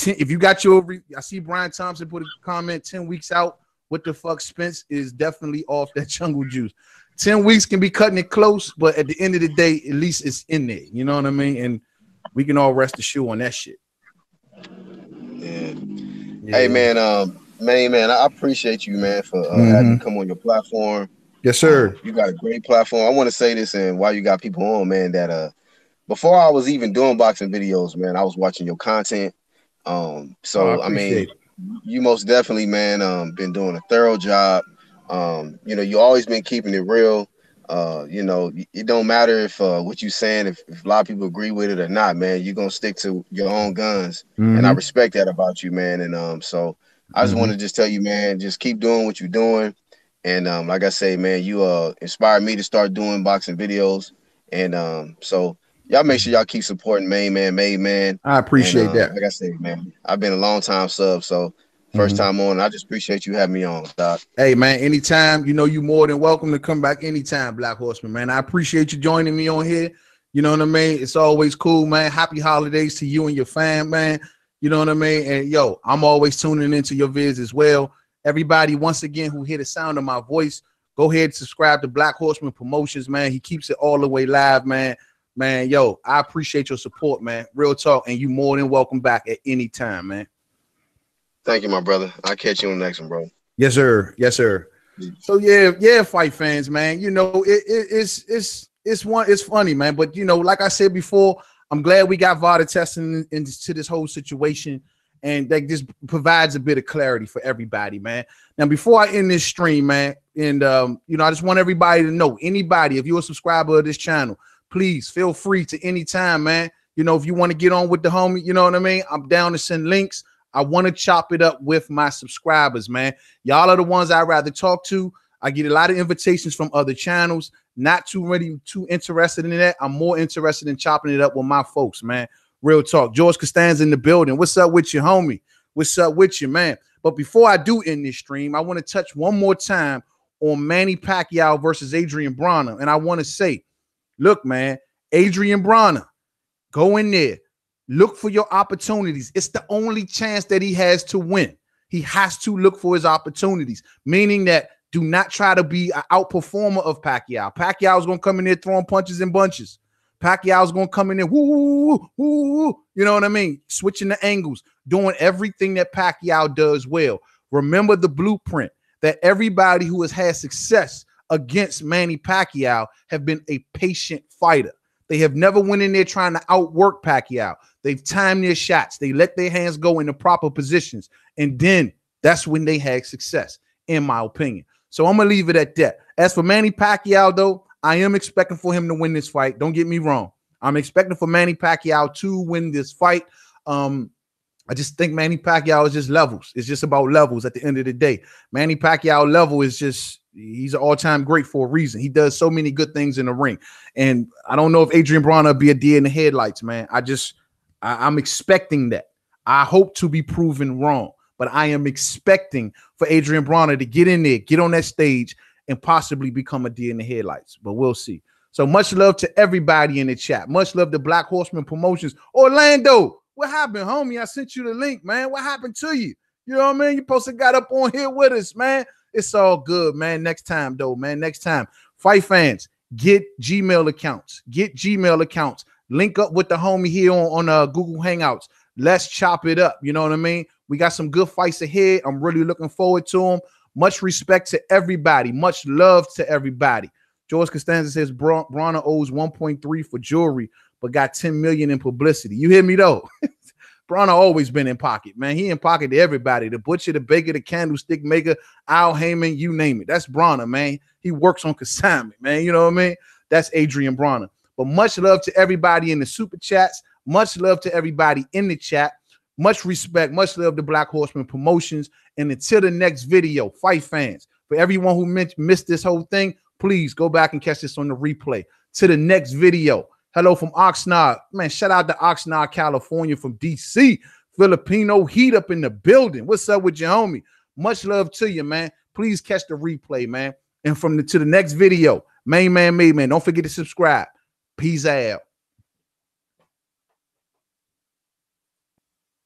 if you got your, I see Brian Thompson put a comment, 10 weeks out. What the fuck, Spence is definitely off that jungle juice. 10 weeks can be cutting it close, but at the end of the day, at least it's in there. You know what I mean? And we can all rest assured on that shit. Yeah. Hey, man, I appreciate you, man, for having me come on your platform. Yes, sir. You got a great platform. I want to say this, and while you got people on, man, that before I was even doing boxing videos, man, I was watching your content. I mean, you most definitely, man, been doing a thorough job. You know, you always been keeping it real. You know, it don't matter if what you saying, if a lot of people agree with it or not, man, you're gonna stick to your own guns. And I respect that about you, man. And so I just want to just tell you, man, just keep doing what you're doing. And like I say, man, you inspired me to start doing boxing videos. And so y'all make sure y'all keep supporting Made Man. I appreciate that. Like I say, man, I've been a long time sub, so first time on. I just appreciate you having me on, Doc. Hey, man, anytime, you know, you more than welcome to come back anytime, Black Horseman, man. I appreciate you joining me on here. You know what I mean? It's always cool, man. Happy holidays to you and your fam, man. You know what I mean? And yo, I'm always tuning into your vids as well. Everybody, once again, who hear the sound of my voice, go ahead and subscribe to Black Horseman Promotions, man. He keeps it all the way live, man. Man, yo, I appreciate your support, man. Real talk, and you more than welcome back at any time, man. Thank you, my brother. I'll catch you on the next one, bro. Yes, sir. Yes, sir. So yeah, fight fans, man. You know, it's funny, man. But you know, like I said before, I'm glad we got VADA testing into this whole situation, and that just provides a bit of clarity for everybody, man. Now, before I end this stream, man, and you know, I just want everybody to know, anybody, if you're a subscriber of this channel, please feel free to anytime, man. You know, if you want to get on with the homie, you know what I mean? I'm down to send links. I want to chop it up with my subscribers, man. Y'all are the ones I'd rather talk to. I get a lot of invitations from other channels. Not too interested in that. I'm more interested in chopping it up with my folks, man. Real talk. George Costanza in the building. What's up with you, homie? What's up with you, man? But before I do end this stream, I want to touch one more time on Manny Pacquiao versus Adrian Broner. And I want to say, look, man, Adrian Broner, go in there. Look for your opportunities. It's the only chance that he has to win. He has to look for his opportunities, meaning that do not try to be an outperformer of Pacquiao. Pacquiao's going to come in there throwing punches and bunches. Pacquiao's going to come in there, woo, you know what I mean? Switching the angles, doing everything that Pacquiao does well. Remember the blueprint that everybody who has had success against Manny Pacquiao have been a patient fighter. They have never went in there trying to outwork Pacquiao. They've timed their shots. They let their hands go in the proper positions. And then that's when they had success, in my opinion. So I'm going to leave it at that. As for Manny Pacquiao, though, I am expecting for him to win this fight. Don't get me wrong. I'm expecting for Manny Pacquiao to win this fight. I just think Manny Pacquiao is just levels. It's just about levels at the end of the day. Manny Pacquiao level is just, he's an all-time great for a reason. He does so many good things in the ring. And I don't know if Adrian Broner will be a deer in the headlights, man. I'm expecting that. I hope to be proven wrong, but I am expecting for Adrian Broner to get in there, get on that stage, and possibly become a deer in the headlights. But we'll see. So much love to everybody in the chat. Much love to Black Horseman Promotions. Orlando, what happened, homie? I sent you the link, man. What happened to you? You know what I mean? You supposed to got up on here with us, man. It's all good, man. Next time, though, man. Next time. Fight fans, get Gmail accounts. Get Gmail accounts. Link up with the homie here on Google Hangouts. Let's chop it up. You know what I mean? We got some good fights ahead. I'm really looking forward to them. Much respect to everybody. Much love to everybody. George Costanza says Broner owes 1.3 for jewelry, but got 10 million in publicity. You hear me, though? Broner always been in pocket, man. He in pocket to everybody. The butcher, the baker, the candlestick maker, Al Heyman, you name it. That's Broner, man. He works on consignment, man. You know what I mean? That's Adrian Broner. But much love to everybody in the super chats. Much love to everybody in the chat. Much respect. Much love to Black Horseman Promotions. And until the next video, fight fans, for everyone who missed this whole thing, please go back and catch this on the replay. To the next video. Hello from Oxnard. Man, shout out to Oxnard, California from D.C. Filipino heat up in the building. What's up with your homie? Much love to you, man. Please catch the replay, man. And to the next video, Main Man, Don't forget to subscribe. Peace out.